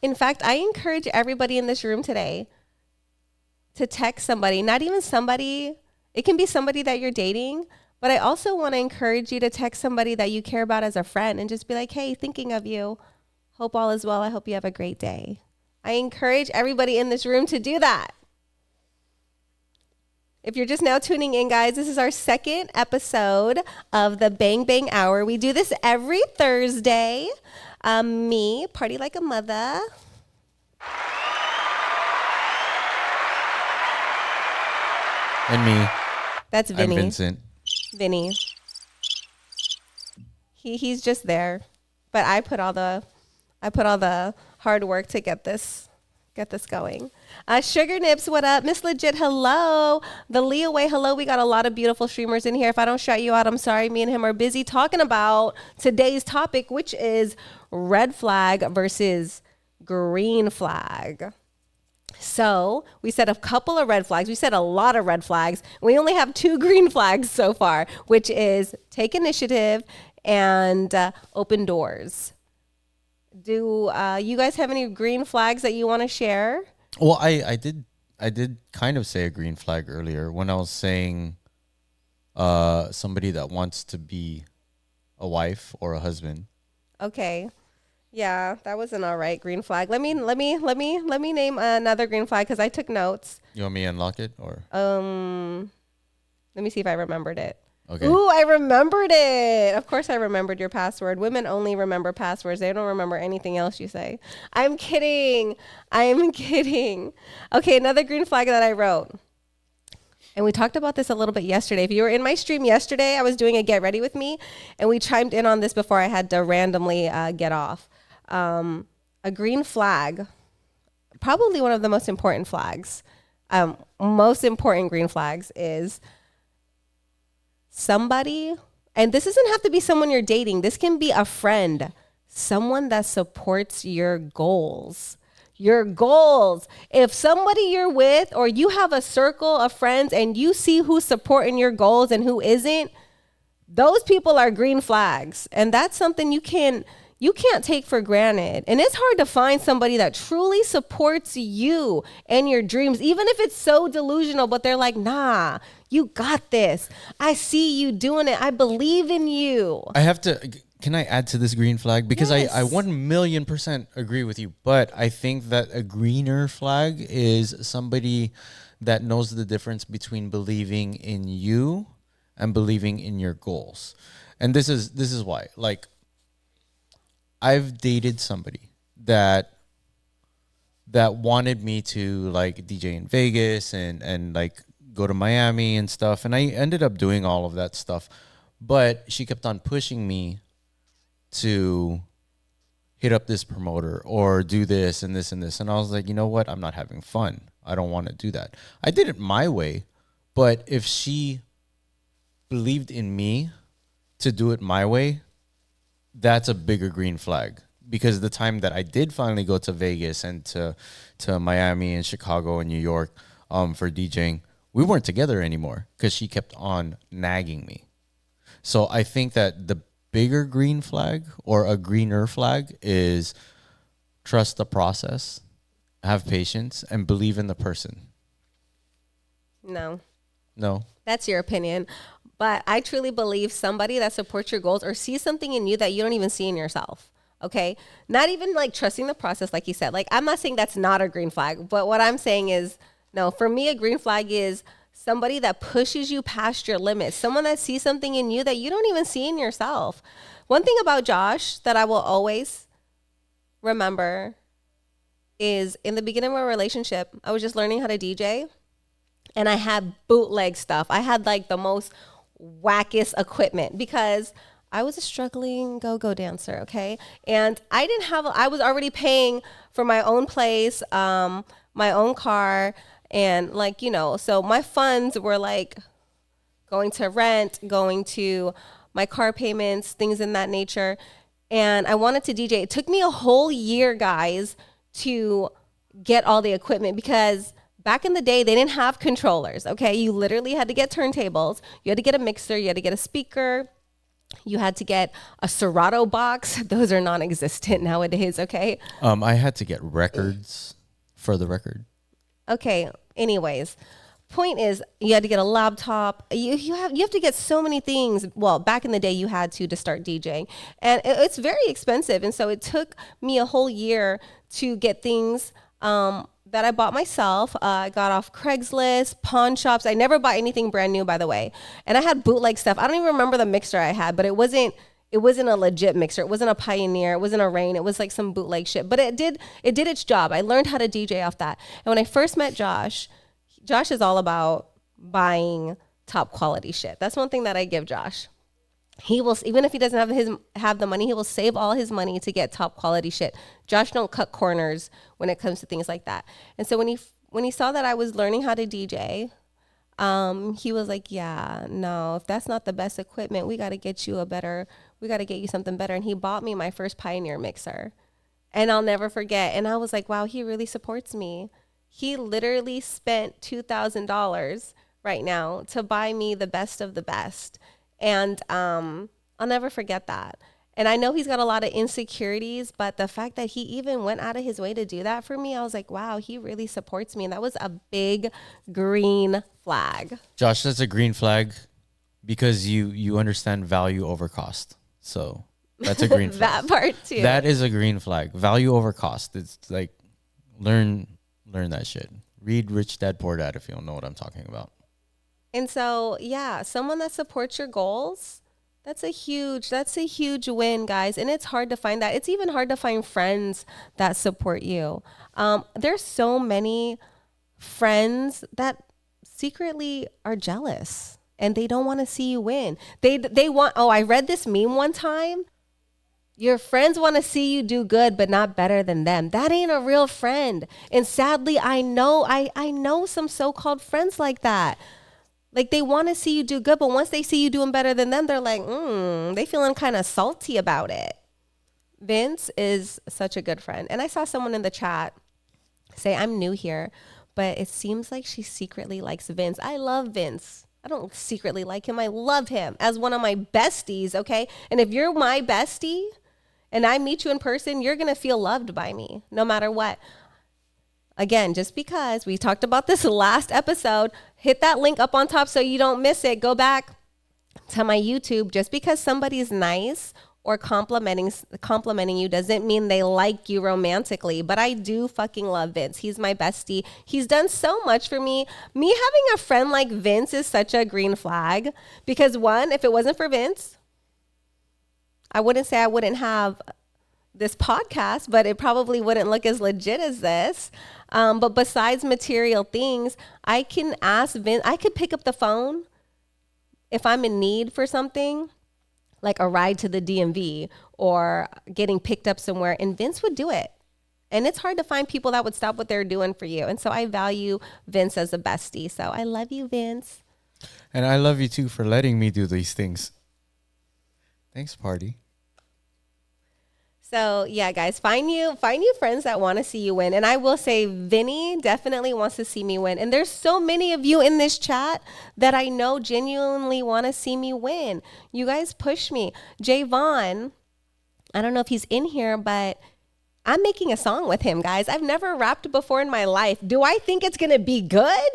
In fact, I encourage everybody in this room today to text somebody, not even somebody, it can be somebody that you're dating, but I also want to encourage you to text somebody that you care about as a friend and just be like, hey, thinking of you. Hope all is well. I hope you have a great day. I encourage everybody in this room to do that. If you're just now tuning in, guys, this is our second episode of the Bang Bang Hour. We do this every Thursday. Me, party like a mother.
And me.
That's Vinny.
I'm Vincent.
Vinny. He's just there, but I put all the hard work to get this going. Sugar Nips, what up? Miss Legit, hello. The Leah Way, hello. We got a lot of beautiful streamers in here. If I don't shout you out, I'm sorry. Me and him are busy talking about today's topic, which is red flag versus green flag. So we said a couple of red flags. We said a lot of red flags. We only have 2 green flags so far, which is take initiative and open doors. Do you guys have any green flags that you want to share?
Well, I did kind of say a green flag earlier when I was saying somebody that wants to be a wife or a husband.
Okay. Yeah, that was an all right green flag. Let me name another green flag because I took notes.
You want me to unlock it or
Let me see if I remembered it.
okay?
Ooh, I remembered it. Of course I remembered your password. Women only remember passwords. They don't remember anything else you say. I'm kidding. I'm kidding. Okay, another green flag that I wrote. And we talked about this a little bit yesterday. If you were in my stream yesterday, I was doing a get ready with me, and we chimed in on this before I had to randomly get off. A green flag, probably one of the most important flags, most important green flags is somebody, and this doesn't have to be someone you're dating. This can be a friend, someone that supports your goals. Your goals. If somebody you're with or you have a circle of friends and you see who's supporting your goals and who isn't, those people are green flags. And that's something you can't take for granted. And it's hard to find somebody that truly supports you and your dreams, even if it's so delusional, but they're like, nah, you got this. I see you doing it. I believe in you.
I have to. Can I add to this green flag? Because
Yes.
I 1,000,000% agree with you. But I think that a greener flag is somebody that knows the difference between believing in you and believing in your goals. And this is why. Like, I've dated somebody that wanted me to like DJ in Vegas and like go to Miami and stuff. And I ended up doing all of that stuff. But she kept on pushing me to hit up this promoter or do this and this and this. And I was like, you know what? I'm not having fun. I don't want to do that. I did it my way. But if she believed in me to do it my way, that's a bigger green flag. Because the time that I did finally go to Vegas and to Miami and Chicago and New York for DJing, we weren't together anymore because she kept on nagging me. So I think that the bigger green flag or a greener flag is trust the process, have patience, and believe in the person.
No.
No.
That's your opinion. But I truly believe somebody that supports your goals or sees something in you that you don't even see in yourself. Okay. Not even like trusting the process, like you said. Like, I'm not saying that's not a green flag, but what I'm saying is, no, for me, a green flag is somebody that pushes you past your limits, someone that sees something in you that you don't even see in yourself. One thing about Josh that I will always remember is in the beginning of our relationship, I was just learning how to DJ and I had bootleg stuff. I had like the most wackest equipment because I was a struggling go-go dancer, okay? And I was already paying for my own place, my own car, and like, so my funds were like going to rent, going to my car payments, things in that nature. And I wanted to DJ. It took me a whole year, guys, to get all the equipment because back in the day, they didn't have controllers, okay? You literally had to get turntables. You had to get a mixer. You had to get a speaker. You had to get a Serato box. Those are non-existent nowadays, okay?
I had to get records for the record.
Okay, anyways, point is you had to get a laptop. You have to get so many things. Well, back in the day you had to start DJing. And it's very expensive. And so it took me a whole year to get things that I bought myself. I got off Craigslist, pawn shops. I never bought anything brand new, by the way. And I had bootleg stuff. I don't even remember the mixer I had, but it wasn't a legit mixer. It wasn't a Pioneer. It wasn't a Rain. It was like some bootleg shit. But it did its job. I learned how to DJ off that. And when I first met Josh is all about buying top quality shit. That's one thing that I give Josh. He will, even if he doesn't have the money, he will save all his money to get top quality shit. Josh don't cut corners when it comes to things like that. And so when he saw that I was learning how to DJ, he was like, yeah, no, if that's not the best equipment, we got to get you something better. And he bought me my first Pioneer mixer. And I'll never forget. And I was like, wow, he really supports me. He literally spent $2,000 right now to buy me the best of the best. And I'll never forget that. And I know he's got a lot of insecurities, but the fact that he even went out of his way to do that for me, I was like, wow, he really supports me. And that was a big green flag.
Josh, that's a green flag because you understand value over cost. So that's a green flag.
That part too.
That is a green flag. Value over cost. It's like learn that shit. Read Rich Dad Poor Dad if you don't know what I'm talking about.
And so, yeah, someone that supports your goals, that's a huge win, guys. And it's hard to find that. It's even hard to find friends that support you. There's so many friends that secretly are jealous and they don't want to see you win. They want, oh, I read this meme one time. Your friends want to see you do good, but not better than them. That ain't a real friend. And sadly, I know some so-called friends like that. Like they want to see you do good, but once they see you doing better than them, they're like, they feeling kind of salty about it. Vince is such a good friend. And I saw someone in the chat say, I'm new here, but it seems like she secretly likes Vince. I love Vince. I don't secretly like him. I love him as one of my besties, okay? And if you're my bestie and I meet you in person, you're going to feel loved by me no matter what. Again, just because we talked about this last episode, hit that link up on top so you don't miss it. Go back to my YouTube. Just because somebody's nice or complimenting you doesn't mean they like you romantically. But I do fucking love Vince. He's my bestie. He's done so much for me. Me having a friend like Vince is such a green flag because one, if it wasn't for Vince, I wouldn't say I wouldn't have this podcast, but it probably wouldn't look as legit as this. But besides material things, I can ask Vince, I could pick up the phone if I'm in need for something, like a ride to the DMV or getting picked up somewhere, and Vince would do it. And it's hard to find people that would stop what they're doing for you. And so I value Vince as a bestie. So I love you, Vince.
And I love you too for letting me do these things. Thanks, party.
So yeah, guys, find you friends that want to see you win. And I will say Vinny definitely wants to see me win. And there's so many of you in this chat that I know genuinely want to see me win. You guys push me. Javon, I don't know if he's in here, but I'm making a song with him, guys. I've never rapped before in my life. Do I think it's going to be good?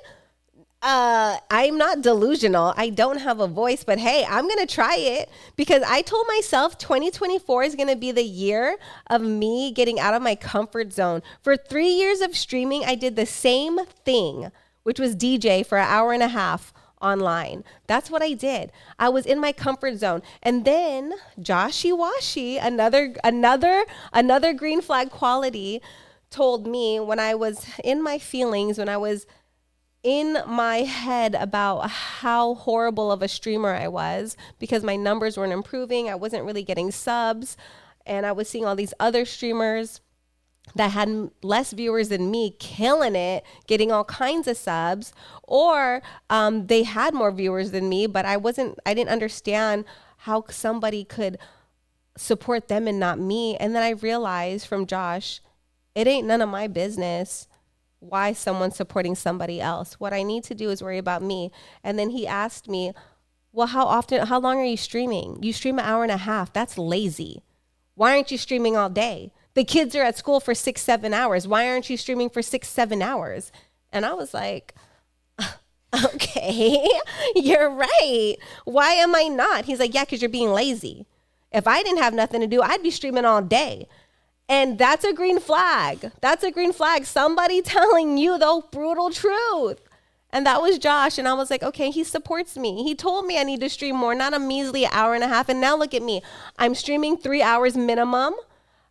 I'm not delusional. I don't have a voice, but hey, I'm going to try it because I told myself 2024 is going to be the year of me getting out of my comfort zone. For 3 years of streaming, I did the same thing, which was DJ for an hour and a half online. That's what I did. I was in my comfort zone. And then Joshy Washi, another green flag quality, told me when I was in my feelings, when I was in my head about how horrible of a streamer I was because my numbers weren't improving. I wasn't really getting subs. And I was seeing all these other streamers that had less viewers than me killing it, getting all kinds of subs, or they had more viewers than me, but I didn't understand how somebody could support them and not me. And then I realized from Josh, it ain't none of my business why someone's supporting somebody else. What I need to do is worry about me. And then he asked me, well, how long are you streaming? You stream an hour and a half. That's lazy. Why aren't you streaming all day? The kids are at school for 6-7 hours. Why aren't you streaming for 6-7 hours? And I was like, okay, you're right. Why am I not? He's like, yeah, because you're being lazy. If I didn't have nothing to do, I'd be streaming all day. And that's a green flag. That's a green flag. Somebody telling you the brutal truth. And that was Josh. And I was like, okay, he supports me. He told me I need to stream more, not a measly hour and a half. And now look at me. I'm streaming 3 hours minimum.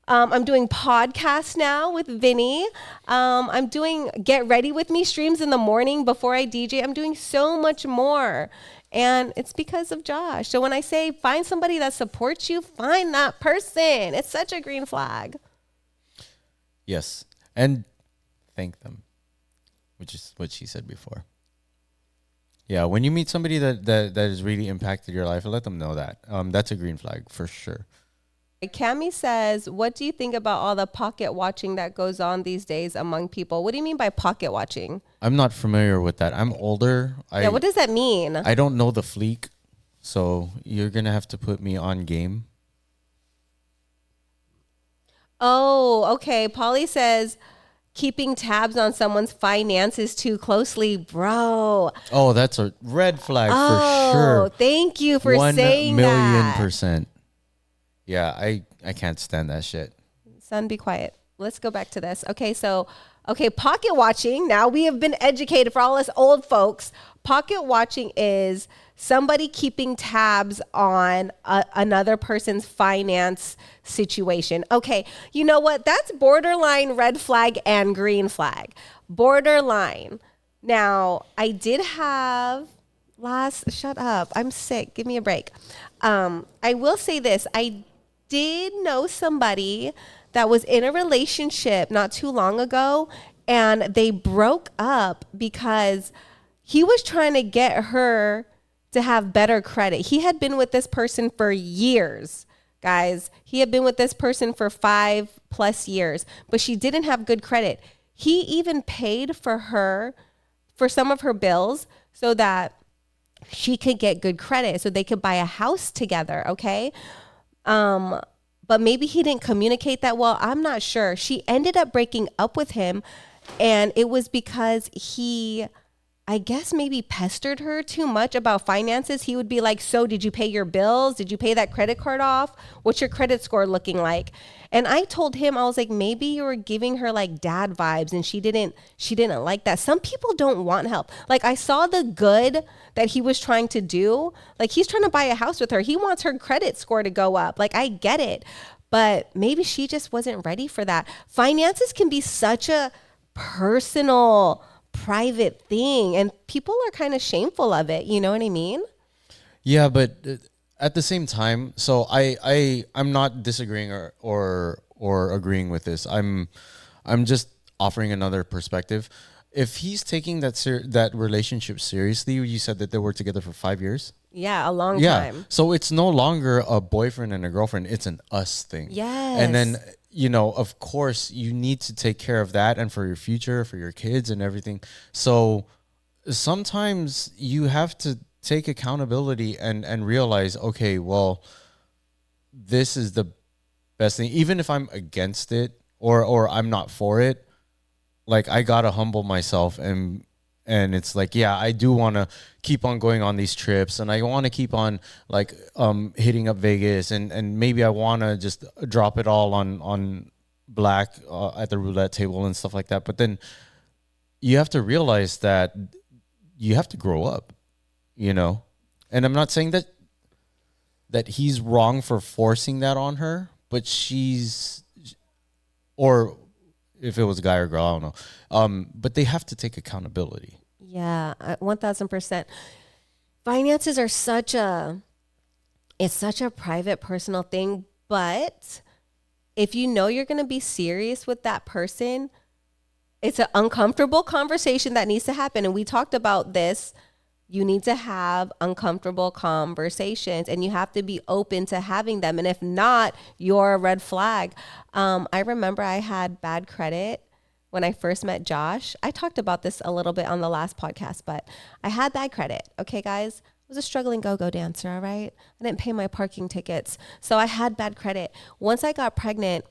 I'm doing podcasts now with Vinny. I'm doing get ready with me streams in the morning before I DJ. I'm doing so much more. And it's because of Josh. So when I say find somebody that supports you, find that person. It's such a green flag.
Yes. And thank them, which is what she said before. Yeah, when you meet somebody that has really impacted your life, let them know that. That's a green flag for sure.
Cami says, what do you think about all the pocket watching that goes on these days among people? What do you mean by pocket watching?
I'm not familiar with that. I'm older.
Yeah, what does that mean?
I don't know the fleek, so you're going to have to put me on game.
Oh, okay. Polly says, keeping tabs on someone's finances too closely, bro.
Oh, that's a red flag
Oh,
for sure.
thank you for
1
saying
million
that.
percent. Yeah, I can't stand that shit.
Son, be quiet. Let's go back to this. Okay, pocket watching. Now we have been educated for all us old folks. Pocket watching is somebody keeping tabs on another person's finance situation. Okay, you know what? That's borderline red flag and green flag. Borderline. Now, I did have shut up. I'm sick. Give me a break. I will say this. I did know somebody that was in a relationship not too long ago, and they broke up because he was trying to get her to have better credit. He had been with this person for years, guys. He had been with this person for 5+ years, but she didn't have good credit. He even paid for her for some of her bills so that she could get good credit so they could buy a house together. Okay. But maybe he didn't communicate that well. I'm not sure. She ended up breaking up with him, and it was because he, I guess, maybe pestered her too much about finances. He would be like, so did you pay your bills? Did you pay that credit card off? What's your credit score looking like? And I told him, I was like, maybe you were giving her like dad vibes, and she didn't like that. Some people don't want help. Like, I saw the good that he was trying to do. Like, he's trying to buy a house with her. He wants her credit score to go up. Like, I get it, but maybe she just wasn't ready for that. Finances can be such a personal, private thing, and people are kind of shameful of it. You know what I mean?
Yeah, but at the same time, so I'm not disagreeing or agreeing with this. I'm just offering another perspective. If he's taking that relationship seriously, you said that they were together for 5 years.
Yeah, a long time.
So it's no longer a boyfriend and a girlfriend. It's an us thing.
Yes.
And then, of course, you need to take care of that and for your future, for your kids and everything. So sometimes you have to take accountability and realize, okay, well, this is the best thing. Even if I'm against it or I'm not for it, like, I gotta humble myself and it's like, yeah, I do want to keep on going on these trips, and I want to keep on like hitting up Vegas, and maybe I want to just drop it all on black at the roulette table and stuff like that. But then you have to realize that you have to grow up, And I'm not saying that he's wrong for forcing that on her, but or if it was a guy or girl, I don't know. But they have to take accountability.
Yeah, 1000%. Finances are such a private, personal thing. But if you know you're going to be serious with that person, it's an uncomfortable conversation that needs to happen. And we talked about this. You need to have uncomfortable conversations, and you have to be open to having them. And if not, you're a red flag. I remember I had bad credit when I first met Josh. I talked about this a little bit on the last podcast, but I had bad credit. Okay, guys, I was a struggling go-go dancer. All right. I didn't pay my parking tickets. So I had bad credit. Once I got pregnant,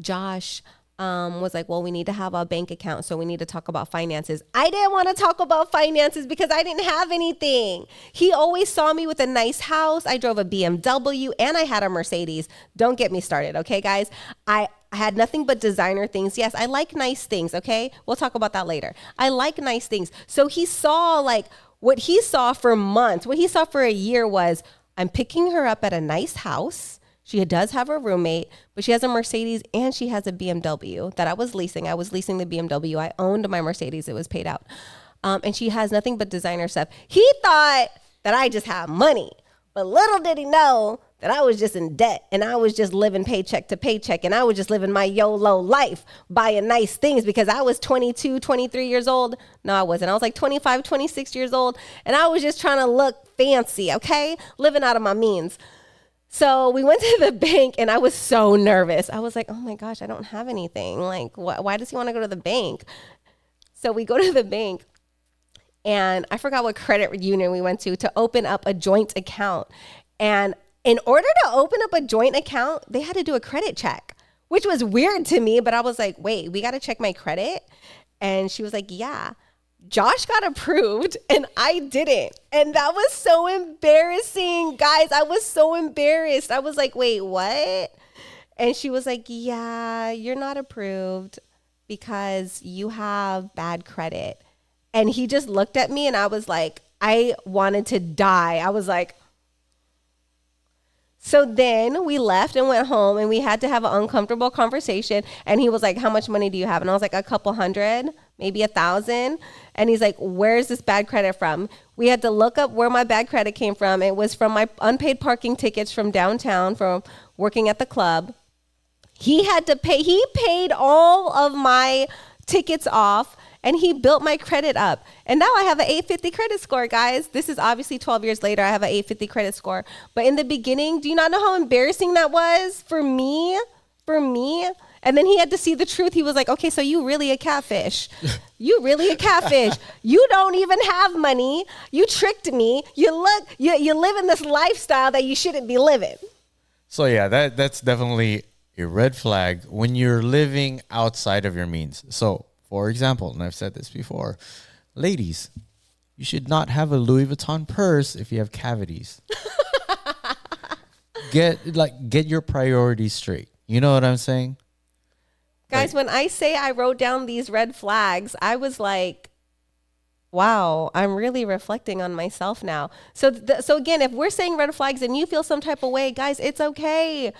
Josh was like, well, we need to have a bank account, so we need to talk about finances. I didn't want to talk about finances because I didn't have anything. He always saw me with a nice house. I drove a BMW and I had a Mercedes. Don't get me started, okay, guys? I had nothing but designer things. Yes, I like nice things, okay? We'll talk about that later. I like nice things. So he saw what he saw for months, what he saw for a year was, I'm picking her up at a nice house. She does have a roommate, but she has a Mercedes and she has a BMW that I was leasing. I was leasing the BMW. I owned my Mercedes. It was paid out. And she has nothing but designer stuff. He thought that I just had money, but little did he know that I was just in debt, and I was just living paycheck to paycheck, and I was just living my YOLO life, buying nice things because I was 22, 23 years old. No, I wasn't. I was like 25, 26 years old, and I was just trying to look fancy, okay? Living out of my means. So we went to the bank, and I was so nervous. I was like, oh my gosh, I don't have anything. Like, why does he want to go to the bank? So we go to the bank, and I forgot what credit union we went to open up a joint account. And in order to open up a joint account, they had to do a credit check. which was weird to me. But I was like, wait, we got to check my credit. And she was like, yeah, Josh got approved and I didn't. And that was so embarrassing, guys. I was so embarrassed. I was like, wait, what? And she was like, yeah, you're not approved because you have bad credit. And he just looked at me and I was like, I wanted to die. I was like, so then we left and went home and we had to have an uncomfortable conversation. And he was like, how much money do you have? And I was like, a couple hundred, maybe 1,000. And he's like, where's this bad credit from? We had to look up where my bad credit came from. It was from my unpaid parking tickets from downtown from working at the club. He had to pay, he paid all of my tickets off and he built my credit up. And now I have an 850 credit score, guys. This is obviously 12 years later. I have an 850 credit score. But in the beginning, do you not know how embarrassing that was for me? For me? And then he had to see the truth. He was like, okay, so you really a catfish. You really a catfish. You don't even have money. You tricked me. You live in this lifestyle that you shouldn't be living.
So yeah, that's definitely a red flag when you're living outside of your means. So, for example, and I've said this before, ladies, you should not have a Louis Vuitton purse if you have cavities. Get your priorities straight. You know what I'm saying?
Guys, when I say I wrote down these red flags, I was like, wow, I'm really reflecting on myself now. So again, if we're saying red flags and you feel some type of way, guys, it's okay.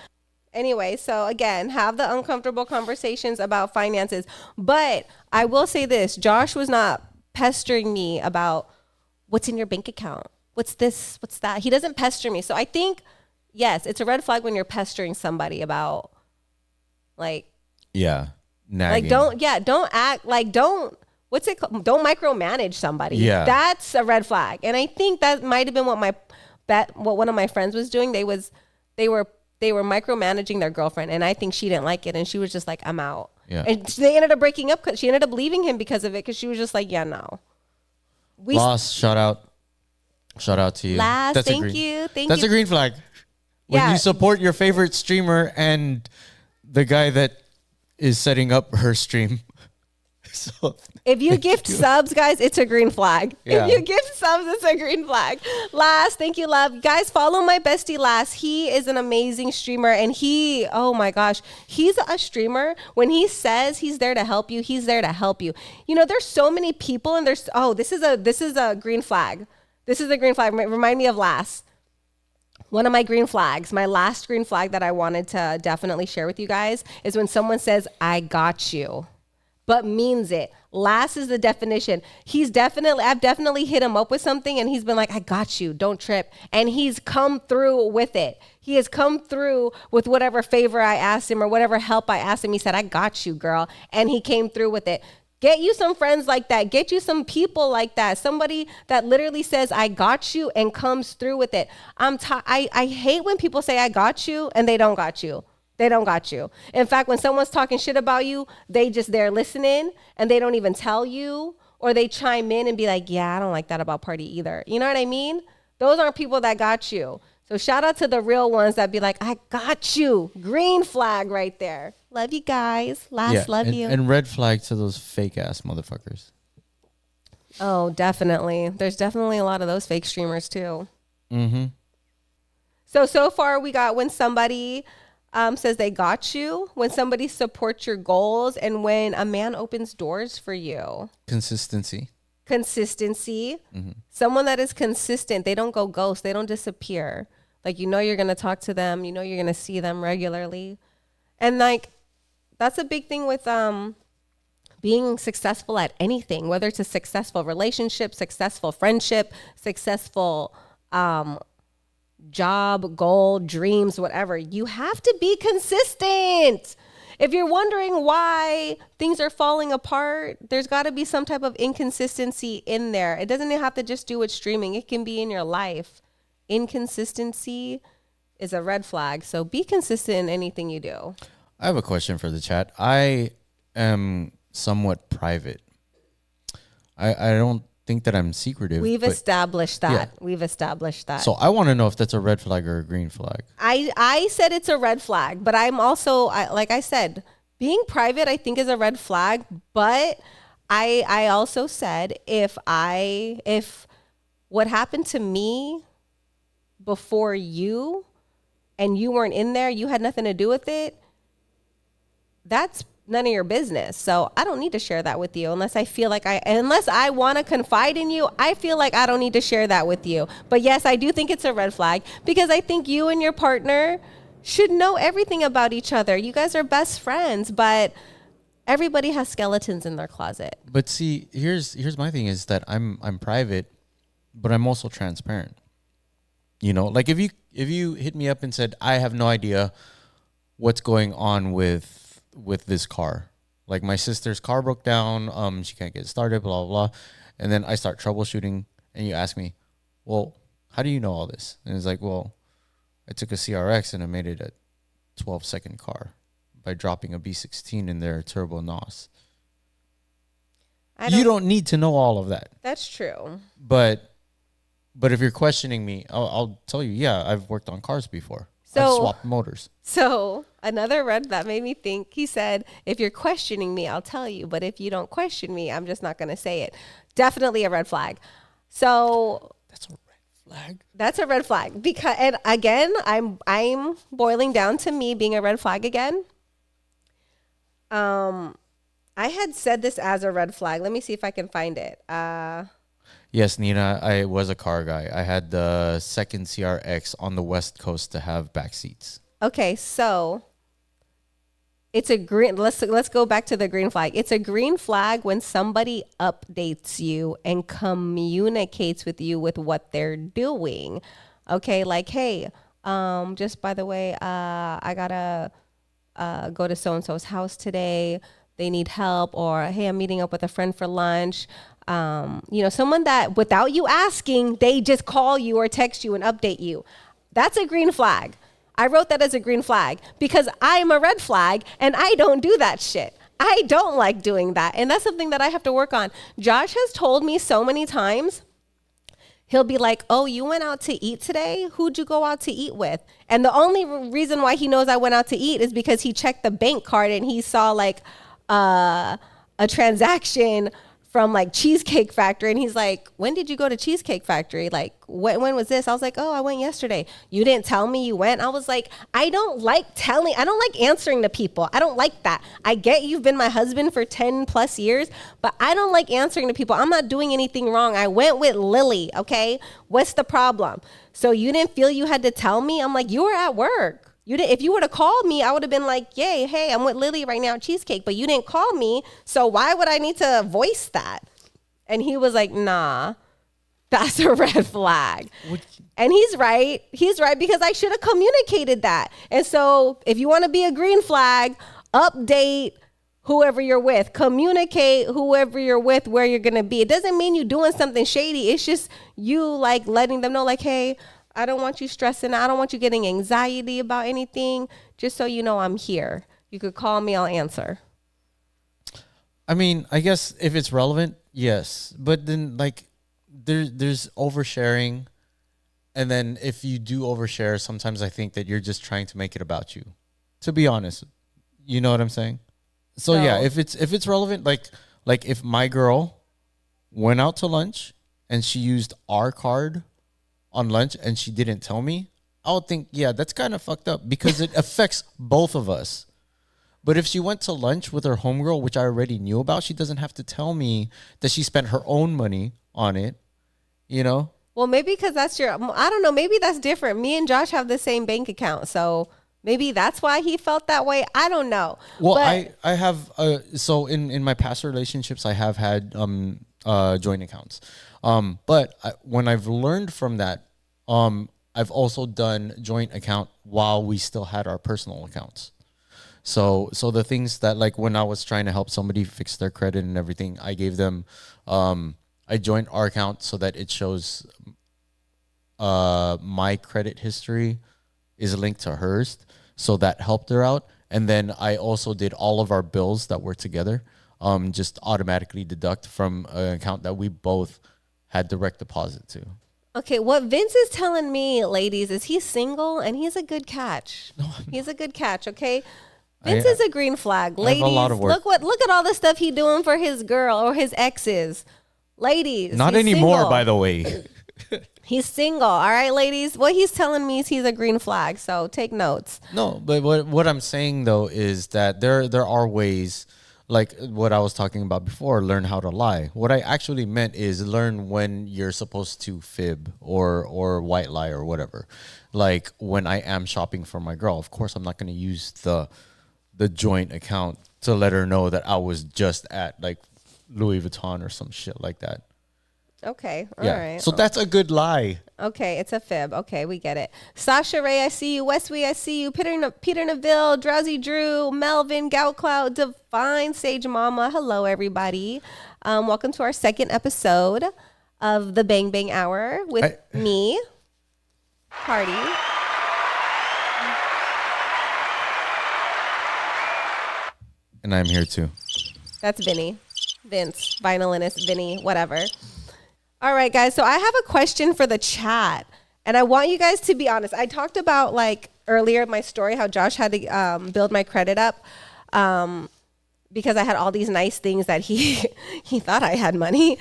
Anyway, so again, have the uncomfortable conversations about finances. But I will say this, Josh was not pestering me about what's in your bank account. What's this? What's that? He doesn't pester me. So I think, yes, it's a red flag when you're pestering somebody about like,
yeah, nagging.
Like don't act like what's it called? Don't micromanage somebody.
Yeah.
That's a red flag. And I think that might have been what one of my friends was doing. They were micromanaging their girlfriend, and I think she didn't like it, and she was just like, I'm out.
Yeah.
And they ended up breaking up because she ended up leaving him because of it, because she was just like, yeah, no.
Loss, shout out to you.
Thank you.
That's a green flag. When
Yeah.
you support your favorite streamer and the guy that is setting up her stream. So
if you gift subs, guys, it's a green flag.
Yeah.
If you gift subs, it's a green flag. Thank you, love. Guys, follow my bestie Lass. He is an amazing streamer, and oh my gosh, he's a streamer. When he says he's there to help you, he's there to help you. You know, there's so many people, and this is a green flag. This is a green flag. Remind me of Lass. One of my green flags, my last green flag that I wanted to definitely share with you guys is when someone says, I got you, but means it. Last is the definition. I've definitely hit him up with something and he's been like, I got you, don't trip. And he's come through with it. He has come through with whatever favor I asked him or whatever help I asked him. He said, I got you, girl. And he came through with it. Get you some friends like that. Get you some people like that. Somebody that literally says, I got you and comes through with it. I hate when people say, I got you and they don't got you. They don't got you. In fact, when someone's talking shit about you, they're listening and they don't even tell you, or they chime in and be like, yeah, I don't like that about Party either. You know what I mean? Those aren't people that got you. So shout out to the real ones that be like, I got you. Green flag right there. Love you guys. Love you.
And red flag to those fake ass motherfuckers.
Oh, definitely. There's definitely a lot of those fake streamers too.
Mm-hmm.
So far we got when somebody says they got you, when somebody supports your goals, and when a man opens doors for you.
Consistency.
Mm-hmm. Someone that is consistent. They don't go ghost. They don't disappear. Like, you're going to talk to them. You're going to see them regularly. And like, that's a big thing with being successful at anything, whether it's a successful relationship, successful friendship, successful job, goal, dreams, whatever. You have to be consistent. If you're wondering why things are falling apart, there's got to be some type of inconsistency in there. It doesn't have to just do with streaming. It can be in your life. Inconsistency is a red flag. So be consistent in anything you do.
I have a question for the chat. I am somewhat private. I don't think that I'm secretive.
We've
but
established
yeah.
that. We've established that.
So I want to know if that's a red flag or a green flag.
I said it's a red flag, but I'm also like I said, being private I think is a red flag, but I also said if what happened to me before you and you weren't in there, you had nothing to do with it, that's none of your business. So I don't need to share that with you unless I want to confide in you. I feel like I don't need to share that with you. But yes, I do think it's a red flag because I think you and your partner should know everything about each other. You guys are best friends, but everybody has skeletons in their closet.
But see, here's my thing is that I'm private, but I'm also transparent. You know, like if you hit me up and said, I have no idea what's going on with this car. Like my sister's car broke down, she can't get started, blah, blah, blah. And then I start troubleshooting and you ask me, well, how do you know all this? And it's like, well, I took a CRX and I made it a 12-second car by dropping a B16 in their turbo NOS. You don't need to know all of that.
That's true.
But if you're questioning me, I'll tell you, yeah, I've worked on cars before.
So,
I've swapped motors.
So another red that made me think, he said, if you're questioning me, I'll tell you. But if you don't question me, I'm just not going to say it. Definitely a red flag. So
that's a red flag.
That's a red flag. Because, and again, I'm boiling down to me being a red flag again. I had said this as a red flag. Let me see if I can find it.
Yes, Nina, I was a car guy. I had the second CRX on the West Coast to have back seats.
Okay, so it's a green. Let's go back to the green flag. It's a green flag when somebody updates you and communicates with you with what they're doing. Okay, like, hey, just by the way, I gotta go to so and so's house today. They need help, or hey, I'm meeting up with a friend for lunch. Someone that without you asking, they just call you or text you and update you. That's a green flag. I wrote that as a green flag because I'm a red flag and I don't do that shit. I don't like doing that. And that's something that I have to work on. Josh has told me so many times, he'll be like, oh, you went out to eat today? Who'd you go out to eat with? And the only reason why he knows I went out to eat is because he checked the bank card and he saw like a transaction from like Cheesecake Factory. And he's like, when did you go to Cheesecake Factory? Like, when was this? I was like, oh, I went yesterday. You didn't tell me you went? I was like, I don't like answering to people. I don't like that. I get you've been my husband for 10 plus years, but I don't like answering to people. I'm not doing anything wrong. I went with Lily, okay? What's the problem? So you didn't feel you had to tell me? I'm like, you were at work. If you would have called me, I would have been like, yay, hey, I'm with Lily right now at Cheesecake, but you didn't call me, so why would I need to voice that? And he was like, nah, that's a red flag. And he's right. He's right because I should have communicated that. And so if you want to be a green flag, update whoever you're with. Communicate whoever you're with where you're going to be. It doesn't mean you're doing something shady. It's just you like letting them know like, hey, I don't want you stressing. I don't want you getting anxiety about anything. Just so you know I'm here. You could call me. I'll answer.
I mean, I guess if it's relevant, yes. But then like there's oversharing. And then if you do overshare, sometimes I think that you're just trying to make it about you. To be honest. You know what I'm saying? So yeah, if it's relevant, like if my girl went out to lunch and she used our card on lunch and she didn't tell me, I would think, yeah, that's kind of fucked up because it affects both of us. But if she went to lunch with her homegirl, which I already knew about, she doesn't have to tell me that she spent her own money on it, you know?
Well, maybe because that's I don't know, maybe that's different. Me and Josh have the same bank account, so maybe that's why he felt that way. I don't know.
Well, but I have, so in my past relationships, I have had joint accounts. When I've learned from that, I've also done joint account while we still had our personal accounts. So the things that like when I was trying to help somebody fix their credit and everything, I gave them, I joined our account so that it shows my credit history is linked to hers. So that helped her out. And then I also did all of our bills that were together, just automatically deduct from an account that we both had direct deposit to.
Okay, what Vince is telling me, ladies, is he's single and he's a good catch. He's a good catch, okay? Vince is a green flag.
I have a
Ladies,
lot of work.
look at all the stuff he doing for his girl or his exes. Ladies,
Not
he's
anymore,
single.
by the way.
He's single. All right, ladies. What he's telling me is he's a green flag. So take notes.
No, but what I'm saying though is that there are ways, like what I was talking about before, learn how to lie. What I actually meant is learn when you're supposed to fib or white lie or whatever. Like when I am shopping for my girl, of course I'm not going to use the joint account to let her know that I was just at like Louis Vuitton or some shit like that.
Okay. All right.
So that's a good lie.
Okay, it's a fib. Okay, we get it. Sasha Ray, I see you. Westwee, I see you. Peter Neville, Drowsy Drew, Melvin, Gout Cloud, Divine, Sage Mama. Hello, everybody. Welcome to our second episode of the Bang Bang Hour with me, Party.
And I'm here too.
That's Vince, violinist, Vinny, whatever. All right, guys. So I have a question for the chat, and I want you guys to be honest. I talked about like earlier in my story how Josh had to build my credit up because I had all these nice things that he thought I had money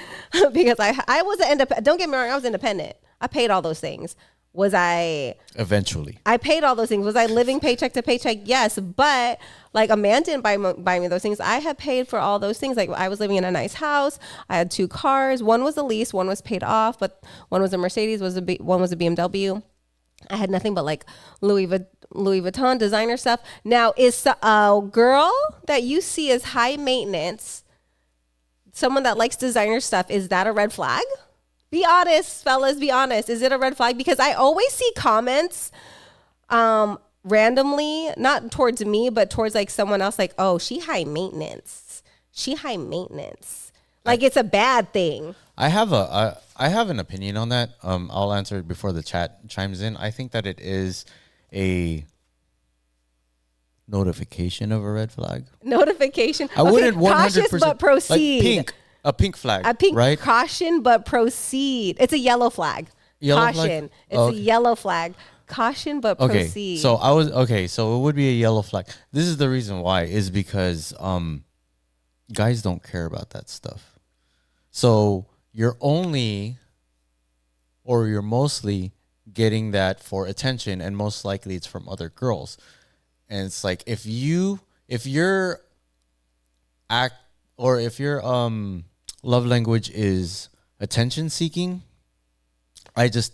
because I wasn't independent. Don't get me wrong, I was independent. I paid all those things. Was I
eventually?
I paid all those things. Was I living paycheck to paycheck? Yes, but like a man didn't buy me those things. I had paid for all those things. Like I was living in a nice house. I had 2 cars. One was a lease. One was paid off. But one was a Mercedes. One was a BMW. I had nothing but like Louis Vuitton designer stuff. Now is a girl that you see as high maintenance, someone that likes designer stuff, is that a red flag? Be honest, fellas, be honest. Is it a red flag? Because I always see comments randomly, not towards me, but towards like someone else, like, oh, she high maintenance. She high maintenance. Like it's a bad thing.
I have an opinion on that. I'll answer it before the chat chimes in. I think that it is a notification of a red flag.
Notification.
I wouldn't 100%.
Cautious but proceed.
Like pink. A pink flag,
a pink
right?
Caution but proceed. It's a yellow flag.
Yellow
Caution.
flag?
It's a yellow flag. Caution but proceed.
So so it would be a yellow flag. This is the reason why, is because guys don't care about that stuff. So you're mostly getting that for attention, and most likely it's from other girls. And it's like if your love language is attention seeking, I don't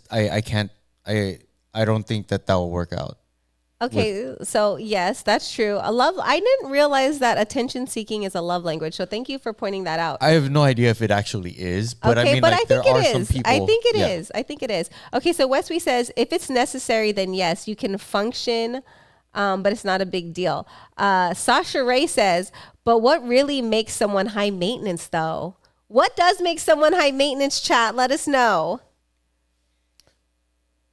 think that will work out.
Okay, so yes, that's true. I didn't realize that attention seeking is a love language. So thank you for pointing that out.
I have no idea if it actually is, but
okay,
I mean,
but
like,
I think
there are
it
some
is.
people.
I think it is. I think it is. Okay, so Westby says if it's necessary, then yes, you can function, but it's not a big deal. Sasha Ray says, but what really makes someone high maintenance, though? What does make someone high maintenance, chat? Let us know.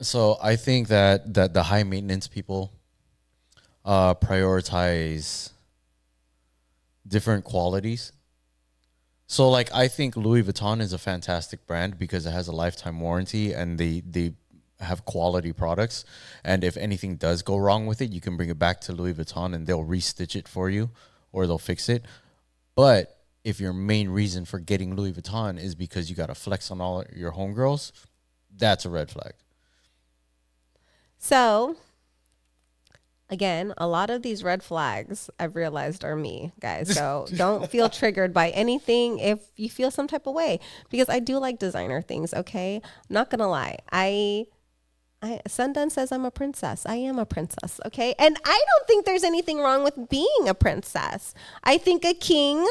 So I think that the high maintenance people prioritize different qualities. So like I think Louis Vuitton is a fantastic brand because it has a lifetime warranty and they have quality products. And if anything does go wrong with it, you can bring it back to Louis Vuitton and they'll restitch it for you or they'll fix it. But if your main reason for getting Louis Vuitton is because you got to flex on all your homegirls, that's a red flag.
So, again, a lot of these red flags I've realized are me, guys. So don't feel triggered by anything if you feel some type of way, because I do like designer things. Okay, I'm not gonna lie. Sundun says I'm a princess. I am a princess. Okay, and I don't think there's anything wrong with being a princess. I think a king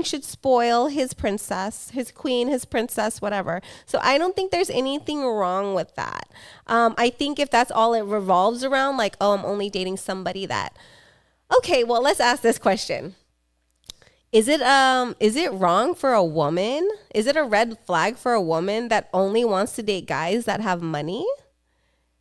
should spoil his princess, his queen, his princess, whatever. So I don't think there's anything wrong with that. I think if that's all it revolves around, like, oh, I'm only dating somebody that. Okay, well, let's ask this question. Is it wrong for a woman? Is it a red flag for a woman that only wants to date guys that have money?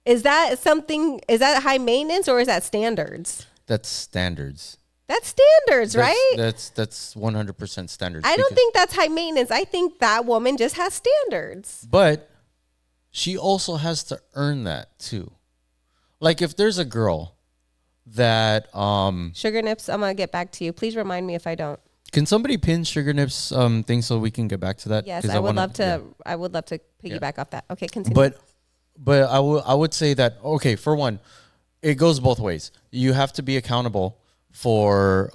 Is that high maintenance or is that standards?
That's standards.
That's standards,
That's
right?
that's 100% standards.
I don't think that's high maintenance. I think that woman just has standards.
But she also has to earn that too. Like if there's a girl that
Sugar Nips, I'm gonna get back to you. Please remind me if I don't.
can somebody pin Sugar Nips thing so we can get back to that?
Yes,
'Cause
I would love to.
yeah.
I would love to piggyback off that. Okay, continue.
But I would say that, okay, for one, it goes both ways. You have to be accountable for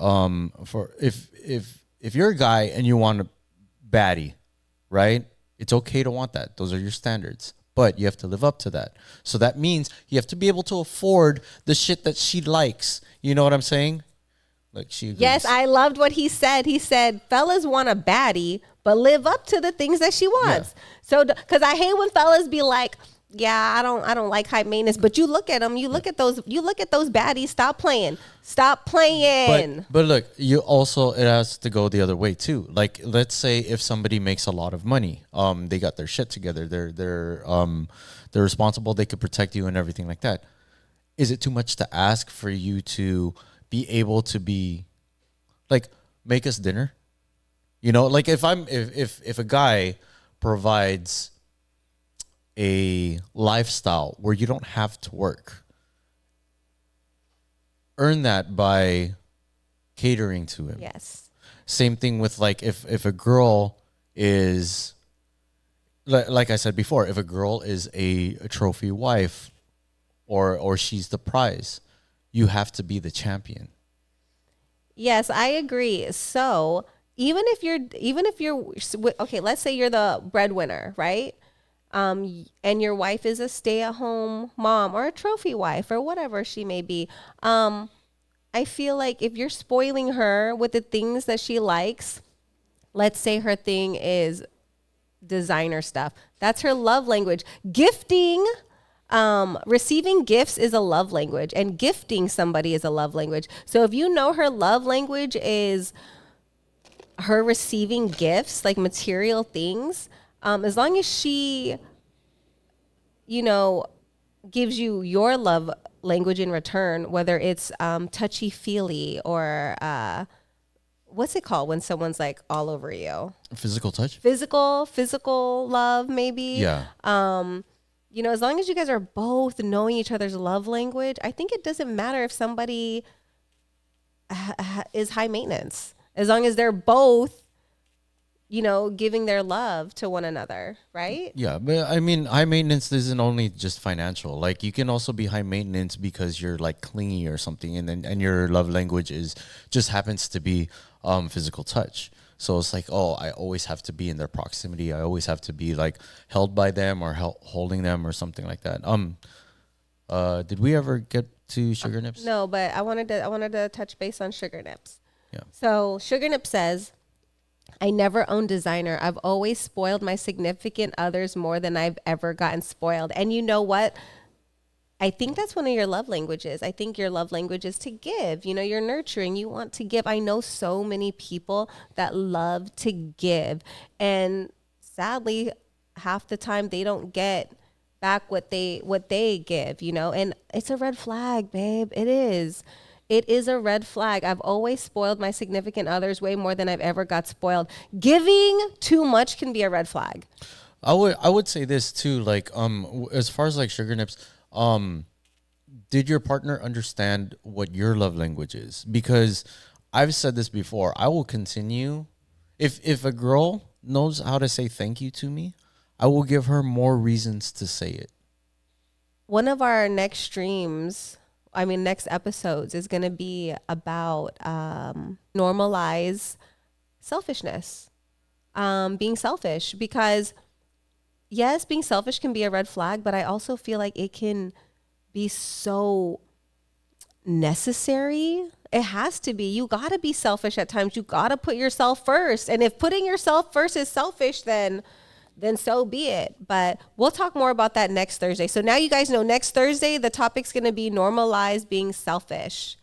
if you're a guy and you want a baddie, right? It's okay to want that. Those are your standards. But you have to live up to that. So that means you have to be able to afford the shit that she likes. You know what I'm saying? Like she agrees.
Yes, I loved what he said. He said, "Fellas want a baddie, but live up to the things that she wants."
Yeah.
So, because I hate when fellas be like, "Yeah, I don't like high maintenance." But you look at them, you look at those baddies. Stop playing. Stop playing.
But look, you also, it has to go the other way too. Like let's say if somebody makes a lot of money, they got their shit together, they're responsible, they could protect you and everything like that. Is it too much to ask for you to be able to be like make us dinner? You know, like if a guy provides a lifestyle where you don't have to work, earn that by catering to him.
Yes.
Same thing with like if a girl is like I said before, if a girl is a trophy wife or she's the prize, you have to be the champion.
Yes, I agree. So even if you're okay, let's say you're the breadwinner, right? And your wife is a stay-at-home mom or a trophy wife or whatever she may be. I feel like if you're spoiling her with the things that she likes, let's say her thing is designer stuff. That's her love language. Gifting, receiving gifts is a love language, and gifting somebody is a love language. So if you know her love language is her receiving gifts, like material things, as long as she, gives you your love language in return, whether it's touchy feely or what's it called when someone's like all over you?
Physical touch?
Physical love, maybe.
Yeah.
As long as you guys are both knowing each other's love language, I think it doesn't matter if somebody is high maintenance, as long as they're both giving their love to one another, right?
Yeah, but I mean, high maintenance isn't only just financial. Like you can also be high maintenance because you're like clingy or something, and your love language is just happens to be physical touch. So it's like, oh, I always have to be in their proximity. I always have to be like held by them or holding them or something like that. Did we ever get to Sugar Nips?
No, but I wanted to touch base on Sugar Nips.
Yeah.
So Sugar Nip says, I never owned designer. I've always spoiled my significant others more than I've ever gotten spoiled. And you know what? I think that's one of your love languages. I think your love language is to give. You're nurturing. You want to give. I know so many people that love to give. And sadly, half the time they don't get back what they give, and it's a red flag, babe. It is. It is a red flag. I've always spoiled my significant others way more than I've ever got spoiled. Giving too much can be a red flag.
I would say this too, like as far as like Sugar Nips, did your partner understand what your love language is? Because I've said this before. I will continue if a girl knows how to say thank you to me, I will give her more reasons to say it.
One of our next next episodes is going to be about normalize selfishness, being selfish, because yes, being selfish can be a red flag, but I also feel like it can be so necessary. It has to be. You got to be selfish at times. You got to put yourself first. And if putting yourself first is selfish, then so be it. But we'll talk more about that next Thursday. So now you guys know next Thursday, the topic's going to be normalize being selfish.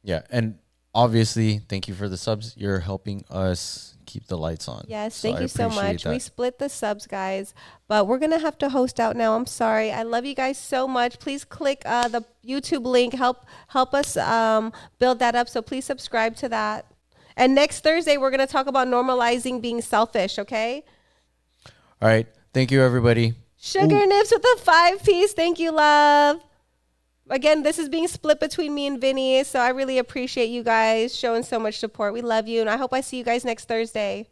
Yeah. And obviously, thank you for the subs. You're helping us keep keep the lights on.
Yes,
So
thank
I
you so
appreciate
much. We
that.
split the subs, guys, but we're gonna have to host out now. I'm sorry. I love you guys so much. Please click the YouTube link. Help us build that up. So please subscribe to that. And next Thursday, we're gonna talk about normalizing being selfish. Okay.
All right. Thank you, everybody.
Sugar
Ooh.
Nips with a 5-piece. Thank you, love. Again, this is being split between me and Vinny, so I really appreciate you guys showing so much support. We love you, and I hope I see you guys next Thursday.